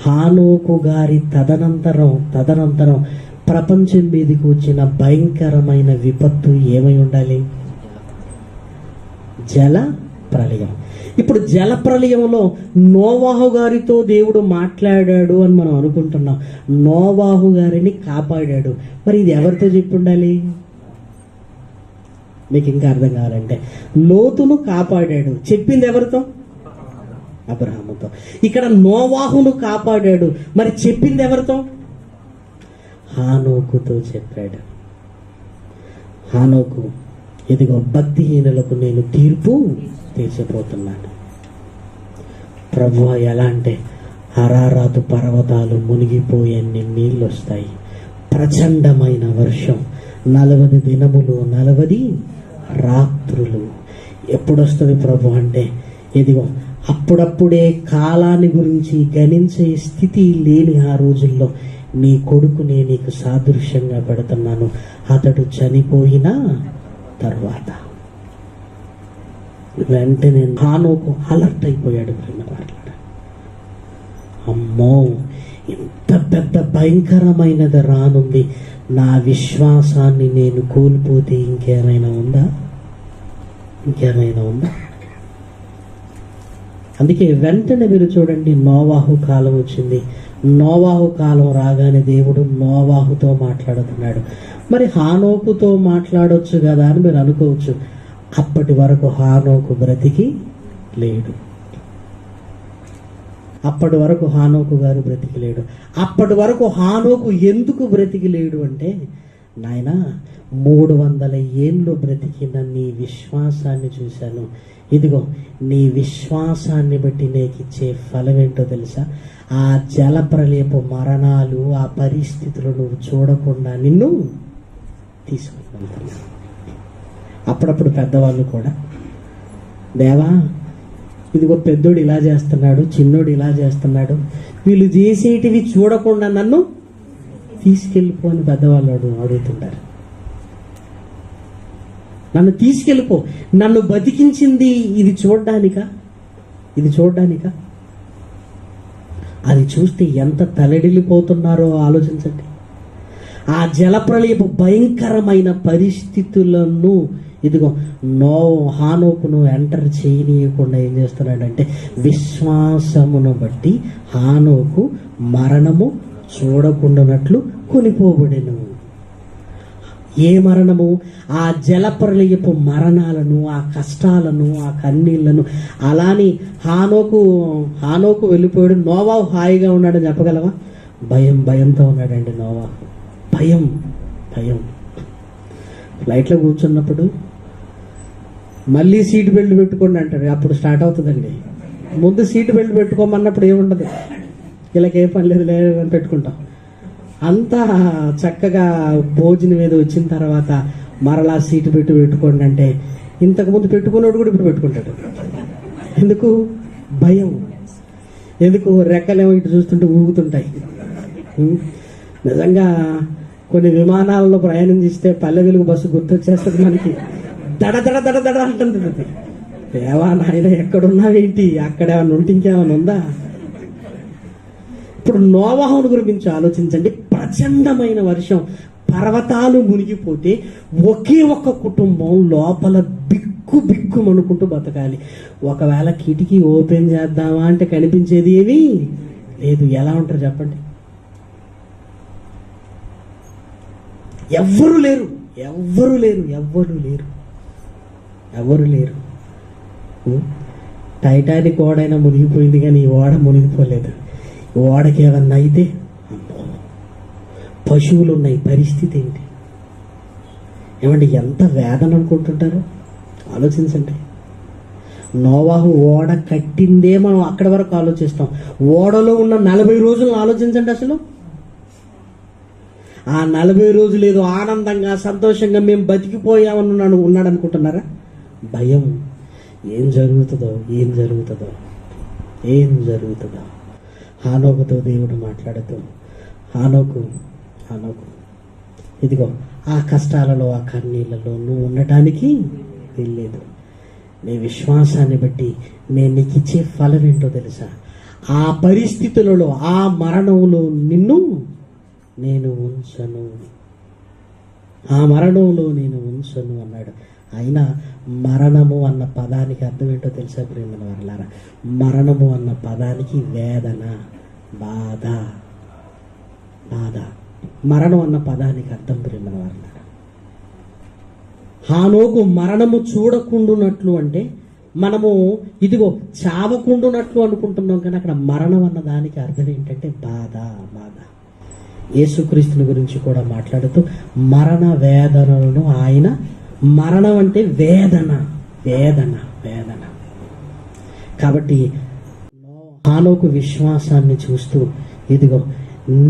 హానోకు గారి తదనంతరం ప్రపంచం మీదకి వచ్చిన భయంకరమైన విపత్తు ఏమై ఉండాలి? జల ప్రళయం. ఇప్పుడు జల ప్రళయంలో నోవాహు గారితో దేవుడు మాట్లాడాడు అని మనం అనుకుంటున్నాం. నోవాహు గారిని కాపాడాడు. మరి ఇది ఎవరితో చెప్పి ఉండాలి? మీకు ఇంకా అర్థం కావాలంటే లోతును కాపాడాడు. చెప్పింది ఎవరితో? అబ్రహాముతో. ఇక్కడ నోవాహును కాపాడాడు. మరి చెప్పింది ఎవరితో? హానోకుతో చెప్పాడు. హానోకు, ఇదిగో భక్తిహీనులకు నేను తీర్పు తీర్చబోతున్నాను. ప్రభువా, ఎలా అంటే అరారాతు పర్వతాలు మునిగిపోయన్ని నీళ్ళు వస్తాయి, ప్రచండమైన వర్షం, 40 దినములు 40 రాత్రులు. ఎప్పుడు వస్తుంది ప్రభు అంటే ఇదిగో అప్పుడప్పుడే కాలాన్ని గురించి గణించే స్థితి లేని ఆ రోజుల్లో నీ కొడుకునే నీకు సాదృశ్యంగా పెడుతున్నాను. అతడు చనిపోయిన తర్వాత వెంటనే హానోకు అలర్ట్ అయిపోయాడు. అమ్మో, ఇంత పెద్ద భయంకరమైనది రానుంది, నా విశ్వాసాన్ని నేను కోల్పోతే ఇంకేమైనా ఉందా? అందుకే వెంటనే మీరు చూడండి, నోవాహు కాలం వచ్చింది. నోవాహు కాలం రాగానే దేవుడు నోవాహుతో మాట్లాడుతున్నాడు. మరి హానోకుతో మాట్లాడొచ్చు కదా అని మీరు అనుకోవచ్చు. అప్పటి వరకు హానోకు బ్రతికి లేడు. అప్పటి వరకు హానోకు గారు బ్రతికి లేడు. అప్పటి వరకు హానోకు ఎందుకు బ్రతికి లేడు అంటే, నాయన 300 ఏళ్ళు బ్రతికిన నీ విశ్వాసాన్ని చూశాను. ఇదిగో నీ విశ్వాసాన్ని బట్టి నీకు ఇచ్చే ఫలం ఏంటో తెలుసా? ఆ జలప్రలేపు మరణాలు, ఆ పరిస్థితులు నువ్వు చూడకుండా నిన్ను తీసుకుని వెళ్తున్నా. అప్పుడప్పుడు పెద్దవాళ్ళు కూడా, దేవా ఇదిగో పెద్దోడు ఇలా చేస్తున్నాడు, చిన్నోడు ఇలా చేస్తున్నాడు, వీళ్ళు చేసేటివి చూడకుండా నన్ను తీసుకెళ్ళిపో అని పెద్దవాళ్ళు అడుగుతుంటారు. నన్ను తీసుకెళ్ళిపో, నన్ను బతికించింది ఇది చూడ్డానికా? అది చూస్తే ఎంత తలడిల్లిపోతున్నారో ఆలోచించండి. ఆ జలప్రలయపు భయంకరమైన పరిస్థితులను ఇదిగో హానోకును ఎంటర్ చేయనీయకుండా ఏం చేస్తున్నాడంటే, విశ్వాసమును బట్టి హానోకు మరణము చూడకుండానట్లు కొనిపోబడెను. ఏ మరణము? ఆ జలప్రలయపు మరణాలను, ఆ కష్టాలను, ఆ కన్నీళ్లను. అలాని హానోకు వెళ్ళిపోయాడు, నోవాహు హాయిగా ఉన్నాడని చెప్పగలవా? భయంతో ఉన్నాడండి నోవాహు. భయం. ఫ్లైట్లో కూర్చున్నప్పుడు మళ్ళీ సీట్ బెల్ట్ పెట్టుకోండి అంటాడు, అప్పుడు స్టార్ట్ అవుతుందండి. ముందు సీట్ బెల్ట్ పెట్టుకోమన్నప్పుడు ఏముండదు, వీళ్ళకి ఏ పని లేదు అని పెట్టుకుంటాం. అంతా చక్కగా భోజనం మీద వచ్చిన తర్వాత మరలా సీటు పెట్టుకోండి అంటే, ఇంతకుముందు పెట్టుకున్నోడు కూడా ఇప్పుడు పెట్టుకుంటాడు. ఎందుకు? భయం. ఎందుకు? రెక్కలేమో ఇటు చూస్తుంటే ఊగుతుంటాయి. నిజంగా కొన్ని విమానాలలో ప్రయాణం చేస్తే పల్లె వెలుగు బస్సు గుర్తొచ్చేస్తుంది మనకి. దడ అంటుంది. దేవా నాయన ఎక్కడున్నావేంటి? అక్కడ ఏమన్నా ఉంటే ఇంకేమైనా ఉందా? ఇప్పుడు నోవాహును గురించి ఆలోచించండి. ప్రచండమైన వర్షం, పర్వతాలు మునిగిపోతే ఒకే ఒక్క కుటుంబం లోపల బిక్కుమనుకుంటూ బతకాలి. ఒకవేళ కిటికీ ఓపెన్ చేద్దామా అంటే కనిపించేది ఏమీ లేదు. ఎలా ఉంటారు చెప్పండి? ఎవ్వరు లేరు. టైటానిక్ ఓడైనా మునిగిపోయింది కానీ ఈ ఓడ మునిగిపోలేదు. ఓడకి ఏమన్నా అయితే పశువులు ఉన్నాయి, పరిస్థితి ఏంటి? ఏమంటే ఎంత వేదన అనుకుంటుంటారు ఆలోచించండి. నోవాహు ఓడ కట్టిందే మనం అక్కడి వరకు ఆలోచిస్తాం. ఓడలో ఉన్న 40 రోజులను ఆలోచించండి. అసలు ఆ 40 రోజులు ఏదో ఆనందంగా సంతోషంగా మేము బతికిపోయామని ఉన్నాడు అనుకుంటున్నారా? భయం. ఏం జరుగుతుందో. హానోకుతో దేవుడు మాట్లాడుతూ, హానోకు ఇదిగో ఆ కష్టాలలో, ఆ కన్నీళ్లలో నువ్వు ఉండటానికి వెళ్ళలేదు. నీ విశ్వాసాన్ని బట్టి నేను నీకు ఇచ్చే ఫలం ఏంటో తెలుసా? ఆ పరిస్థితులలో, ఆ మరణంలో నిన్ను నేను ఉంచను అన్నాడు. అయినా మరణము అన్న పదానికి అర్థం ఏంటో తెలుసా ప్రియమైన వారలారా? మరణము అన్న పదానికి వేదన, బాధ. మరణం అన్న పదానికి అర్థం ప్రియమైన వారలారా, హానోకు మరణము చూడకుండునట్లు అంటే మనము ఇదిగో చావకుండునట్లు అనుకుంటున్నాం, కానీ అక్కడ మరణం అన్న దానికి అర్థం ఏంటంటే బాధ. యేసుక్రీస్తుని గురించి కూడా మాట్లాడుతూ మరణ వేదనలను ఆయన, మరణం అంటే వేదన. కాబట్టి హానోకు విశ్వాసాన్ని చూస్తూ, ఇదిగో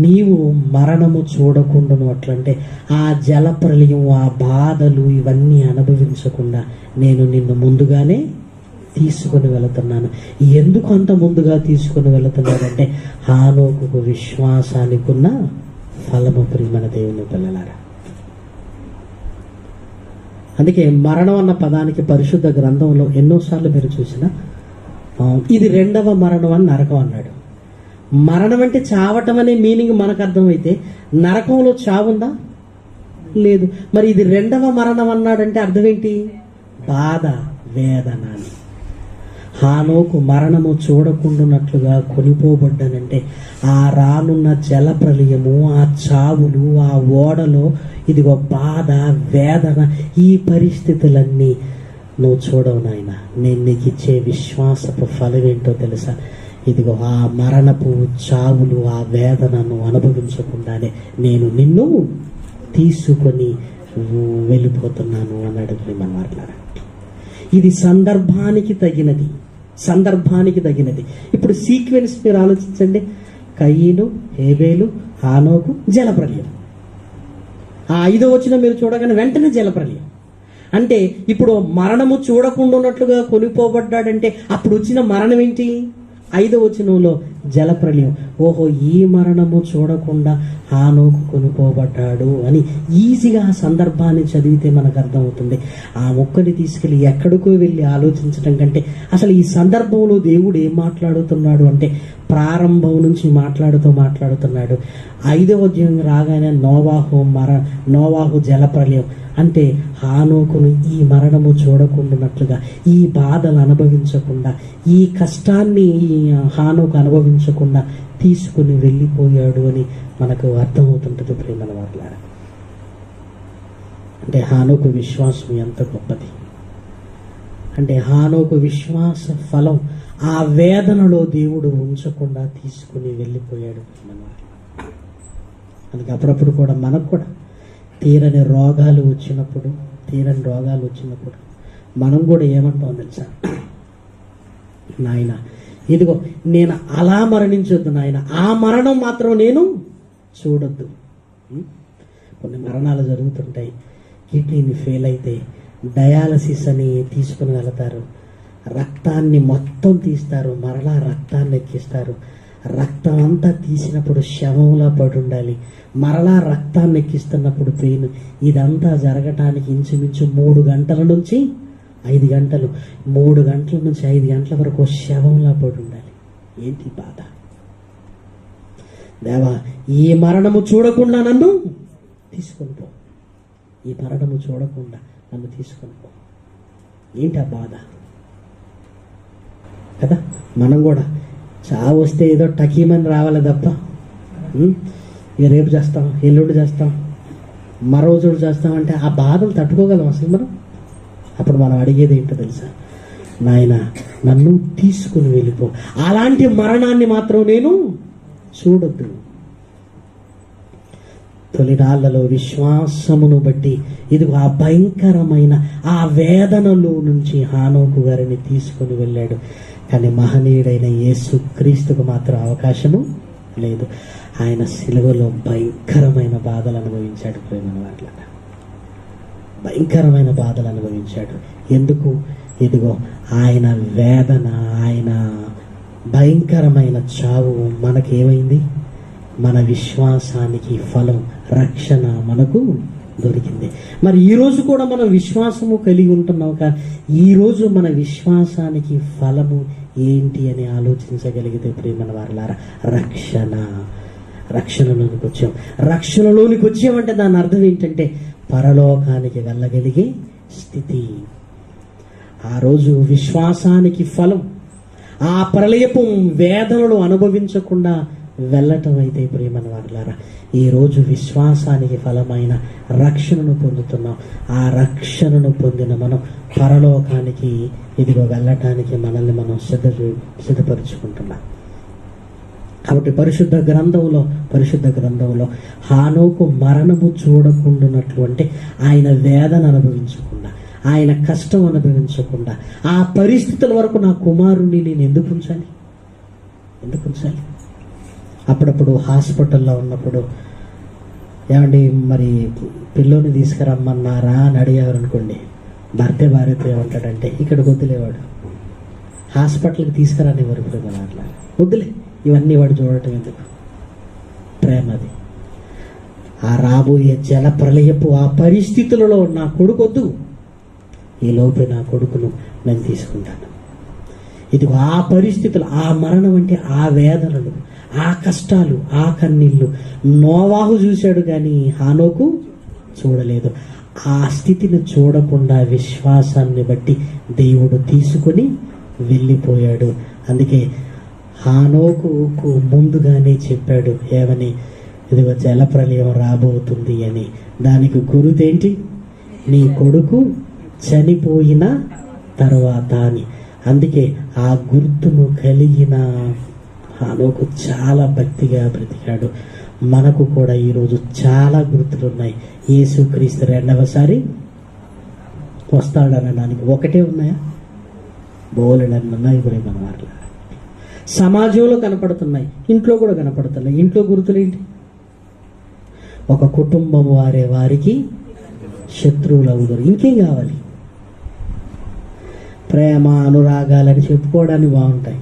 నీవు మరణము చూడకుండాను అట్లంటే ఆ జలప్రలయం, ఆ బాధలు ఇవన్నీ అనుభవించకుండా నేను నిన్ను ముందుగానే తీసుకొని వెళుతున్నాను. ఎందుకు అంత ముందుగా తీసుకొని వెళుతున్నానంటే హానోకు విశ్వాసానికి ఉన్న ఫలము ప్రియమైన దేవుని పిల్లలారా. అందుకే మరణం అన్న పదానికి పరిశుద్ధ గ్రంథంలో ఎన్నోసార్లు మీరు చూసినా ఇది రెండవ మరణం అని నరకం అన్నాడు. మరణం అంటే చావటం అనే మీనింగ్ మనకు అర్థమైతే నరకంలో చావుందా? లేదు. మరి ఇది రెండవ మరణం అన్నాడంటే అర్థం ఏంటి? బాధ, వేదన అని. హానోకు మరణము చూడకుండానట్లుగా కొనిపోబడ్డానంటే ఆ రానున్న జల ప్రళయము, ఆ చావులు, ఆ ఓడలో ఇదిగో బాధ, వేదన, ఈ పరిస్థితులన్నీ నువ్వు చూడవు నాయన. నేను నీకు ఇచ్చే విశ్వాసపు ఫలం ఏంటో తెలుసా? ఇదిగో ఆ మరణపు చావులు, ఆ వేదనను అనుభవించకుండానే నేను నిన్ను తీసుకొని వెళ్ళిపోతున్నాను అన్నాడు. మనం మాట్లాడాలి. ఇది సందర్భానికి తగినది, సందర్భానికి తగినది. ఇప్పుడు సీక్వెన్స్ మీరు ఆలోచించండి. కయీను, హేబేలు, హానోకు, జలప్రలయం. ఆ 5వ వచనం మీరు చూడగానే వెంటనే జలప్రలయం. అంటే ఇప్పుడు మరణము చూడకుండా ఉన్నట్లుగా కొనిపోబడ్డాడంటే అప్పుడు వచ్చిన మరణం ఏంటి? 5వ వచనంలో జలప్రలయం. ఓహో, ఈ మరణము చూడకుండా హానోకు కొనిపోబడ్డాడు అని ఈజీగా ఆ సందర్భాన్ని చదివితే మనకు అర్థమవుతుంది. ఆ మొక్కని తీసుకెళ్ళి ఎక్కడికో వెళ్ళి ఆలోచించడం కంటే అసలు ఈ సందర్భంలో దేవుడు ఏం మాట్లాడుతున్నాడు అంటే ప్రారంభం నుంచి మాట్లాడుతున్నాడు. 5వ అధ్యాయం రాగానే నోవాహు జలప్రలయం అంటే హానోకును ఈ మరణము చూడకుండానట్లుగా, ఈ బాధలు అనుభవించకుండా, ఈ కష్టాన్ని హానోకు అనుభవించకుండా తీసుకుని వెళ్ళిపోయాడు అని మనకు అర్థమవుతుంటుంది ప్రియమైన వారులారా. అంటే హానోకు విశ్వాసం ఎంత గొప్పది అంటే హానోకు విశ్వాస ఫలం ఆ వేదనలో దేవుడు ఉంచకుండా తీసుకుని వెళ్ళిపోయాడు. అందుకే అప్పుడప్పుడు కూడా మనకు కూడా తీరని రోగాలు వచ్చినప్పుడు మనం కూడా ఏమంటాం తెలుసా? నాయన ఇదిగో నేను అలా మరణించొద్దు నాయన, ఆ మరణం మాత్రం నేను చూడొద్దు. కొన్ని మరణాలు జరుగుతుంటాయి. కిడ్నీని ఫెయిల్ అయితే డయాలసిస్ అని తీసుకుని వెళతారు. రక్తాన్ని మొత్తం తీస్తారు, మరలా రక్తాన్ని ఎక్కిస్తారు. రక్తం అంతా తీసినప్పుడు శవంలా పడి ఉండాలి. మరలా రక్తాన్ని ఎక్కిస్తున్నప్పుడు పెయిన్. ఇదంతా జరగటానికి ఇంచుమించు 3 గంటల నుంచి 5 గంటలు, 3 గంటల నుంచి 5 గంటల వరకు శవంలా పడి ఉండాలి. ఏంటి బాధ? దేవా, ఈ మరణము చూడకుండా నన్ను తీసుకొని పో, ఈ మరణము చూడకుండా నన్ను తీసుకొని పో. ఏంటి ఆ బాధ కదా? మనం కూడా చావు వస్తే ఏదో టకీమని రావాలి తప్ప ఇక రేపు చేస్తాం, ఎల్లుండి చేస్తాం, మరో రోజు చేస్తామంటే ఆ బాధలు తట్టుకోగలం అసలు మనం? అప్పుడు మనం అడిగేది ఏంటో తెలుసా? నాయన నన్ను తీసుకుని వెళ్ళిపో, అలాంటి మరణాన్ని మాత్రం నేను చూడొద్దు. తొలినాళ్లలో విశ్వాసమును బట్టి ఇదిగో ఆ భయంకరమైన ఆ వేదనలో నుంచి హానోకు గారిని తీసుకుని వెళ్ళాడు. కానీ మహనీయుడైన యేసు క్రీస్తుకు మాత్రం అవకాశము లేదు. ఆయన సిలువలో భయంకరమైన బాధలు అనుభవించాడు. ప్రేమను వాట్ల భయంకరమైన బాధలు అనుభవించాడు. ఎందుకు? ఇదిగో ఆయన వేదన, ఆయన భయంకరమైన చావు మనకేమైంది? మన విశ్వాసానికి ఫలం, రక్షణ మనకు దొరికింది. మరి ఈరోజు కూడా మనం విశ్వాసము కలిగి ఉంటున్నాం. కానీ ఈరోజు మన విశ్వాసానికి ఫలము ఏంటి అని ఆలోచించగలిగితే ప్రియమైన వారలారా, రక్షణలోనికి వచ్చాం. రక్షణలోనికి వచ్చామంటే దాని అర్థం ఏంటంటే పరలోకానికి వెళ్ళగలిగే స్థితి. ఆ రోజు విశ్వాసానికి ఫలం ఆ ప్రళయపు వేదనలు అనుభవించకుండా వెళ్ళటం అయితే ప్రియమైన వారలారా, ఈరోజు విశ్వాసానికి ఫలమైన రక్షణను పొందుతున్నాం. ఆ రక్షణను పొందిన మనం పరలోకానికి ఇదిగో వెళ్ళటానికి మనల్ని మనం సిద్ధపరుచుకుంటున్నాం. కాబట్టి పరిశుద్ధ గ్రంథంలో హానోకు మరణము చూడకుండానట్లు అంటే ఆయన వేదన అనుభవించకుండా, ఆయన కష్టం అనుభవించకుండా, ఆ పరిస్థితుల వరకు నా కుమారుణ్ణి నేను ఎందుకు ఉంచాలి? అప్పుడప్పుడు హాస్పిటల్లో ఉన్నప్పుడు ఏమండి మరి పిల్లోని తీసుకురమ్మన్నారా అని అడిగారు అనుకోండి, భార్యతో ఏమంటాడంటే ఇక్కడికి వద్దులేవాడు, హాస్పిటల్కి తీసుకురానివ్వరు ప్రేమ అట్లా. వద్దులే, ఇవన్నీ వాడు చూడటం ఎందుకు? ప్రేమ అది. ఆ రాబోయే జల ప్రళయపు ఆ పరిస్థితులలో నా కొడుకు వద్దు, ఈ లోపే నా కొడుకును నేను తీసుకుంటాను. ఇదిగో ఆ పరిస్థితులు, ఆ మరణం అంటే ఆ వేదనలు, ఆ కష్టాలు, ఆ కన్నీళ్ళు నోవాహు చూశాడు కానీ హానోకు చూడలేదు. ఆ స్థితిని చూడకుండా విశ్వాసాన్ని బట్టి దేవుడు తీసుకొని వెళ్ళిపోయాడు. అందుకే హానోకుకు ముందుగానే చెప్పాడు ఏమని, ఇదిగో జలప్రలయం రాబోతుంది అని. దానికి గురుతేంటి? నీ కొడుకు చనిపోయిన తర్వాత అని. అందుకే ఆ గుర్తును కలిగిన హానోకు చాలా భక్తిగా బ్రతికాడు. మనకు కూడా ఈరోజు చాలా గుర్తులు ఉన్నాయి. యేసుక్రీస్తు రెండవసారి వస్తాడనడానికి ఒకటే ఉన్నాయా? బోలెడన్నున్నాయి ఇప్పుడు మన వారిలో. సమాజంలో కనపడుతున్నాయి, ఇంట్లో కూడా కనపడుతున్నాయి. ఇంట్లో గుర్తులేంటి? ఒక కుటుంబం వారికి శత్రువులు అవుతారు. ఇంకేం కావాలి? ప్రేమ అనురాగాలని చెప్పుకోవడానికి బాగుంటాయి,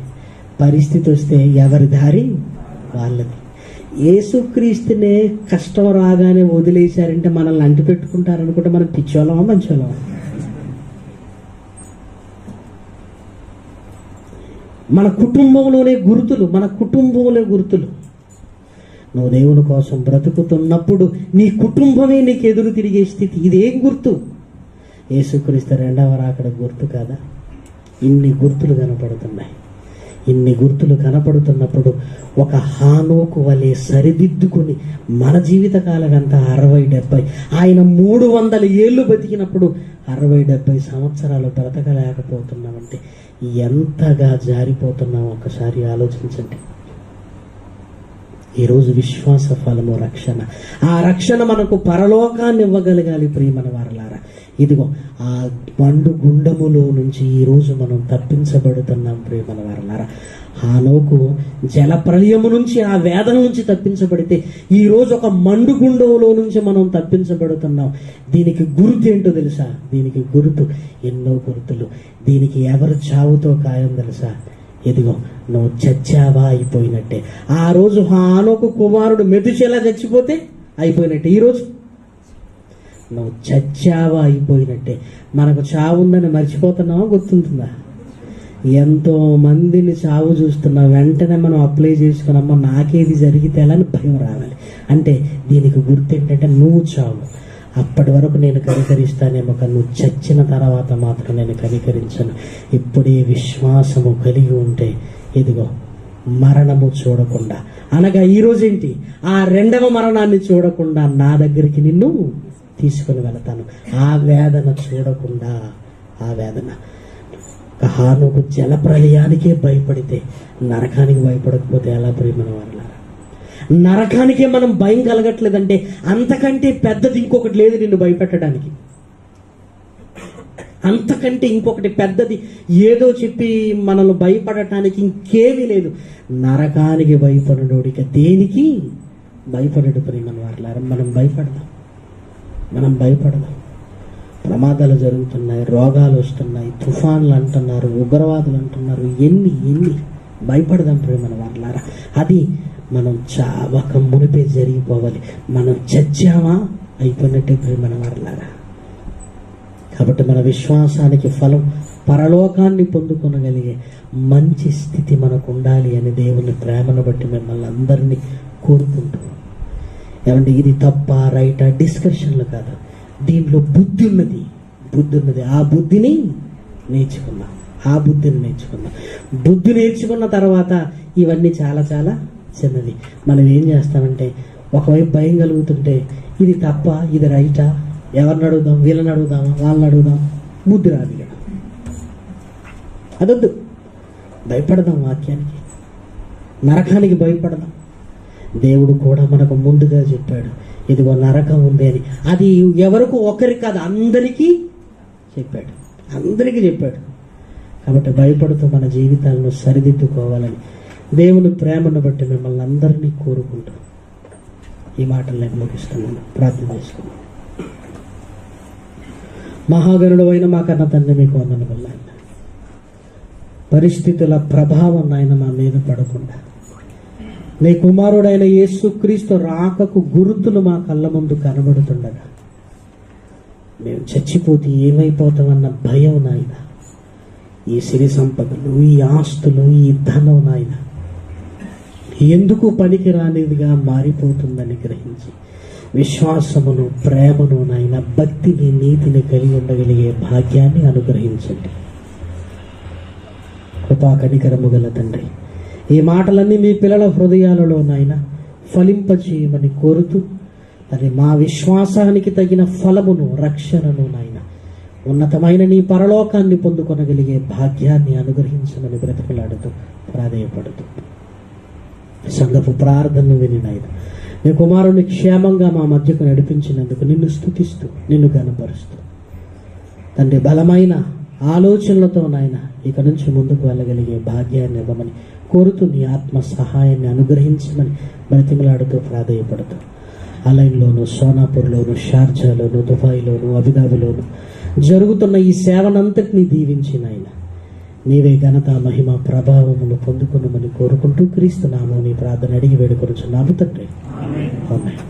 పరిస్థితి వస్తే ఎవరి దారి వాళ్ళది. యేసుక్రీస్తునే కష్టం రాగానే వదిలేశారంటే మనల్ని అంటి పెట్టుకుంటారనుకుంటే మనం పిచ్చోళ్ళమా మంచోళ్ళమా? మన కుటుంబంలోనే గుర్తులు. నువ్వు దేవుని కోసం బ్రతుకుతున్నప్పుడు నీ కుటుంబమే నీకు ఎదురు తిరిగే స్థితి. ఇదేం గుర్తు? యేసుక్రీస్తు రెండవ రాకడ గుర్తు కాదా? ఇన్ని గుర్తులు కనపడుతున్నాయి. ఇన్ని గుర్తులు కనపడుతున్నప్పుడు ఒక హానోకు వలె సరిదిద్దుకొని మన జీవితకాలం అంతా 60-70, ఆయన 300 ఏళ్ళు బతికినప్పుడు 60-70 సంవత్సరాలు బ్రతకలేకపోతున్నామంటే ఎంతగా జారిపోతున్నాం ఒకసారి ఆలోచించండి. ఈరోజు విశ్వాస ఫలము రక్షణ. ఆ రక్షణ మనకు పరలోకాన్ని ఇవ్వగలగాలి ప్రియమైన వారలారా. ఇదిగో ఆ మండు గుండములో నుంచి ఈరోజు మనం తప్పించబడుతున్నాం ప్రియమైన వారలారా. హానోకు జల ప్రళయము నుంచి, ఆ వేదన నుంచి తప్పించబడితే ఈరోజు ఒక మండు గుండములో నుంచి మనం తప్పించబడుతున్నాం. దీనికి గుర్తు ఏంటో తెలుసా? దీనికి గుర్తు ఎన్నో గుర్తులు. దీనికి ఎవరు చావుతో ఖాయం తెలుసా? ఇదిగో నువ్వు చచ్చావా అయిపోయినట్టే. ఆ రోజు హానోకు కుమారుడు మెతుషెలా చచ్చిపోతే అయిపోయినట్టే. ఈరోజు నువ్వు చచ్చావా అయిపోయినట్టే. మనకు చావు ఉందని మర్చిపోతున్నావా? గుర్తుంటుందా? ఎంతో మందిని చావు చూస్తున్నాం, వెంటనే మనం అప్లై చేసుకున్నామో నాకేది జరిగితే అని భయం రావాలి. అంటే దీనికి గుర్తు ఏంటంటే నువ్వు చావు. అప్పటి వరకు నేను కనికరిస్తానేమో, కానీ నువ్వు చచ్చిన తర్వాత మాత్రం నేను కనికరించను. ఇప్పుడే విశ్వాసము కలిగి ఉంటే ఇదిగో మరణము చూడకుండా, అనగా ఈరోజేంటి ఆ రెండవ మరణాన్ని చూడకుండా నా దగ్గరికి నిన్ను తీసుకుని వెళతాను. ఆ వేదన చూడకుండా, ఆ వేదన. హానోకు జల ప్రళయానికే భయపడితే నరకానికి భయపడకపోతే ఎలా ప్రియమైన వారలారా? నరకానికే మనం భయం కలగట్లేదంటే అంతకంటే పెద్దది ఇంకొకటి లేదు నిన్ను భయపెట్టడానికి. అంతకంటే ఇంకొకటి పెద్దది ఏదో చెప్పి మనల్ని భయపడటానికి ఇంకేమీ లేదు. నరకానికి భయపడడానికి దేనికి భయపడడు ప్రియమైన వారలారా? మనం భయపడదాం. ప్రమాదాలు జరుగుతున్నాయి, రోగాలు వస్తున్నాయి, తుఫాన్లు అంటున్నారు, ఉగ్రవాదులు అంటున్నారు, ఎన్ని భయపడదాం ప్రియమైన వారలారా. అది మనం చావక మునిపే జరిగిపోవాలి. మనం చచ్చామా అయిపోయినట్టే ప్రియమైన వారలారా. కాబట్టి మన విశ్వాసానికి ఫలం పరలోకాన్ని పొందుకొనగలిగే మంచి స్థితి మనకు ఉండాలి అని దేవుని ప్రేమను బట్టి మిమ్మల్ని అందరినీ కోరుకుంటూ, ఏమంటే ఇది తప్ప రైటా డిస్కషన్లు కాదు, దీంట్లో బుద్ధి ఉన్నది. ఆ బుద్ధిని నేర్చుకుందాం. బుద్ధి నేర్చుకున్న తర్వాత ఇవన్నీ చాలా చాలా చిన్నది. మనం ఏం చేస్తామంటే ఒకవైపు భయం కలుగుతుంటే ఇది తప్ప ఇది రైటా, ఎవరిని అడుగుదాం, వీళ్ళని అడుగుదామా, వాళ్ళని అడుగుదాం, బుద్ధి రాదు కదా. అదొద్దు. భయపడదాం వాక్యానికి, నరకానికి భయపడదాం. దేవుడు కూడా మనకు ముందుగా చెప్పాడు, ఇదిగో నరకం ఉంది అని. అది ఎవరికి ఒకరికి కాదు, అందరికీ చెప్పాడు. కాబట్టి భయపడుతూ మన జీవితాలను సరిదిద్దుకోవాలని దేవుని ప్రేమను బట్టి మిమ్మల్ని అందరినీ కోరుకుంటూ ఈ మాటలు నేను ముగిస్తున్నాను. ప్రార్థన చేసుకున్నాను. మహాగణుడు అయిన మా కన్న తండ్రి, మీకు వందనములు. పరిస్థితుల ప్రభావం నాయన మా మీద పడకుండా, నీ కుమారుడైన యేసుక్రీస్తు రాకకు గుర్తులు మా కళ్ళ ముందు కనబడుతుండగా మేము చచ్చిపోతే ఏమైపోతామన్న భయం నాయన, ఈ సిరి సంపదలు, ఈ ఆస్తులు, ఈ ధనం నాయన ఎందుకు పనికి రానిదిగా మారిపోతుందని గ్రహించి విశ్వాసమును, ప్రేమను నాయన, భక్తిని, నీతిని కలిగి ఉండగలిగే భాగ్యాన్ని అనుగ్రహించండి. కృపా కనికరము గల తండ్రి, ఈ మాటలన్నీ మీ పిల్లల హృదయాలలో నాయన ఫలింపచేయమని కోరుతూ, అది మా విశ్వాసానికి తగిన ఫలమును, రక్షణను నాయన, ఉన్నతమైన నీ పరలోకాన్ని పొందుకొనగలిగే భాగ్యాన్ని అనుగ్రహించమని బ్రతిమలాడుతూ ప్రాధేయపడుతూ సంఘపు ప్రార్థనను విని నాయన నీ కుమారుని క్షేమంగా మా మధ్యకు నడిపించినందుకు నిన్ను స్తుతిస్తూ, నిన్ను ఘనపరుస్తూ తండ్రి, బలమైన ఆలోచనలతో నాయన ఇక నుంచి ముందుకు వెళ్ళగలిగే భాగ్యాన్ని ఇవ్వమని కోరుతూ నీ ఆత్మ సహాయాన్ని అనుగ్రహించమని బ్రతిమలాడుతూ ప్రాధేయపడుతూ అలైన్లోను, సోనాపూర్లోను, షార్జాలోను, దుబాయ్లోను, అబుదాబిలోను జరుగుతున్న ఈ సేవనంతటినీ దీవించిన ఆయన నీవే ఘనత, మహిమ, ప్రభావములు పొందుకున్నామని కోరుకుంటూ క్రీస్తు నామమున ప్రార్థన అడిగి వేడుకొనుచున్నాము తండ్రి. ఆమేన్.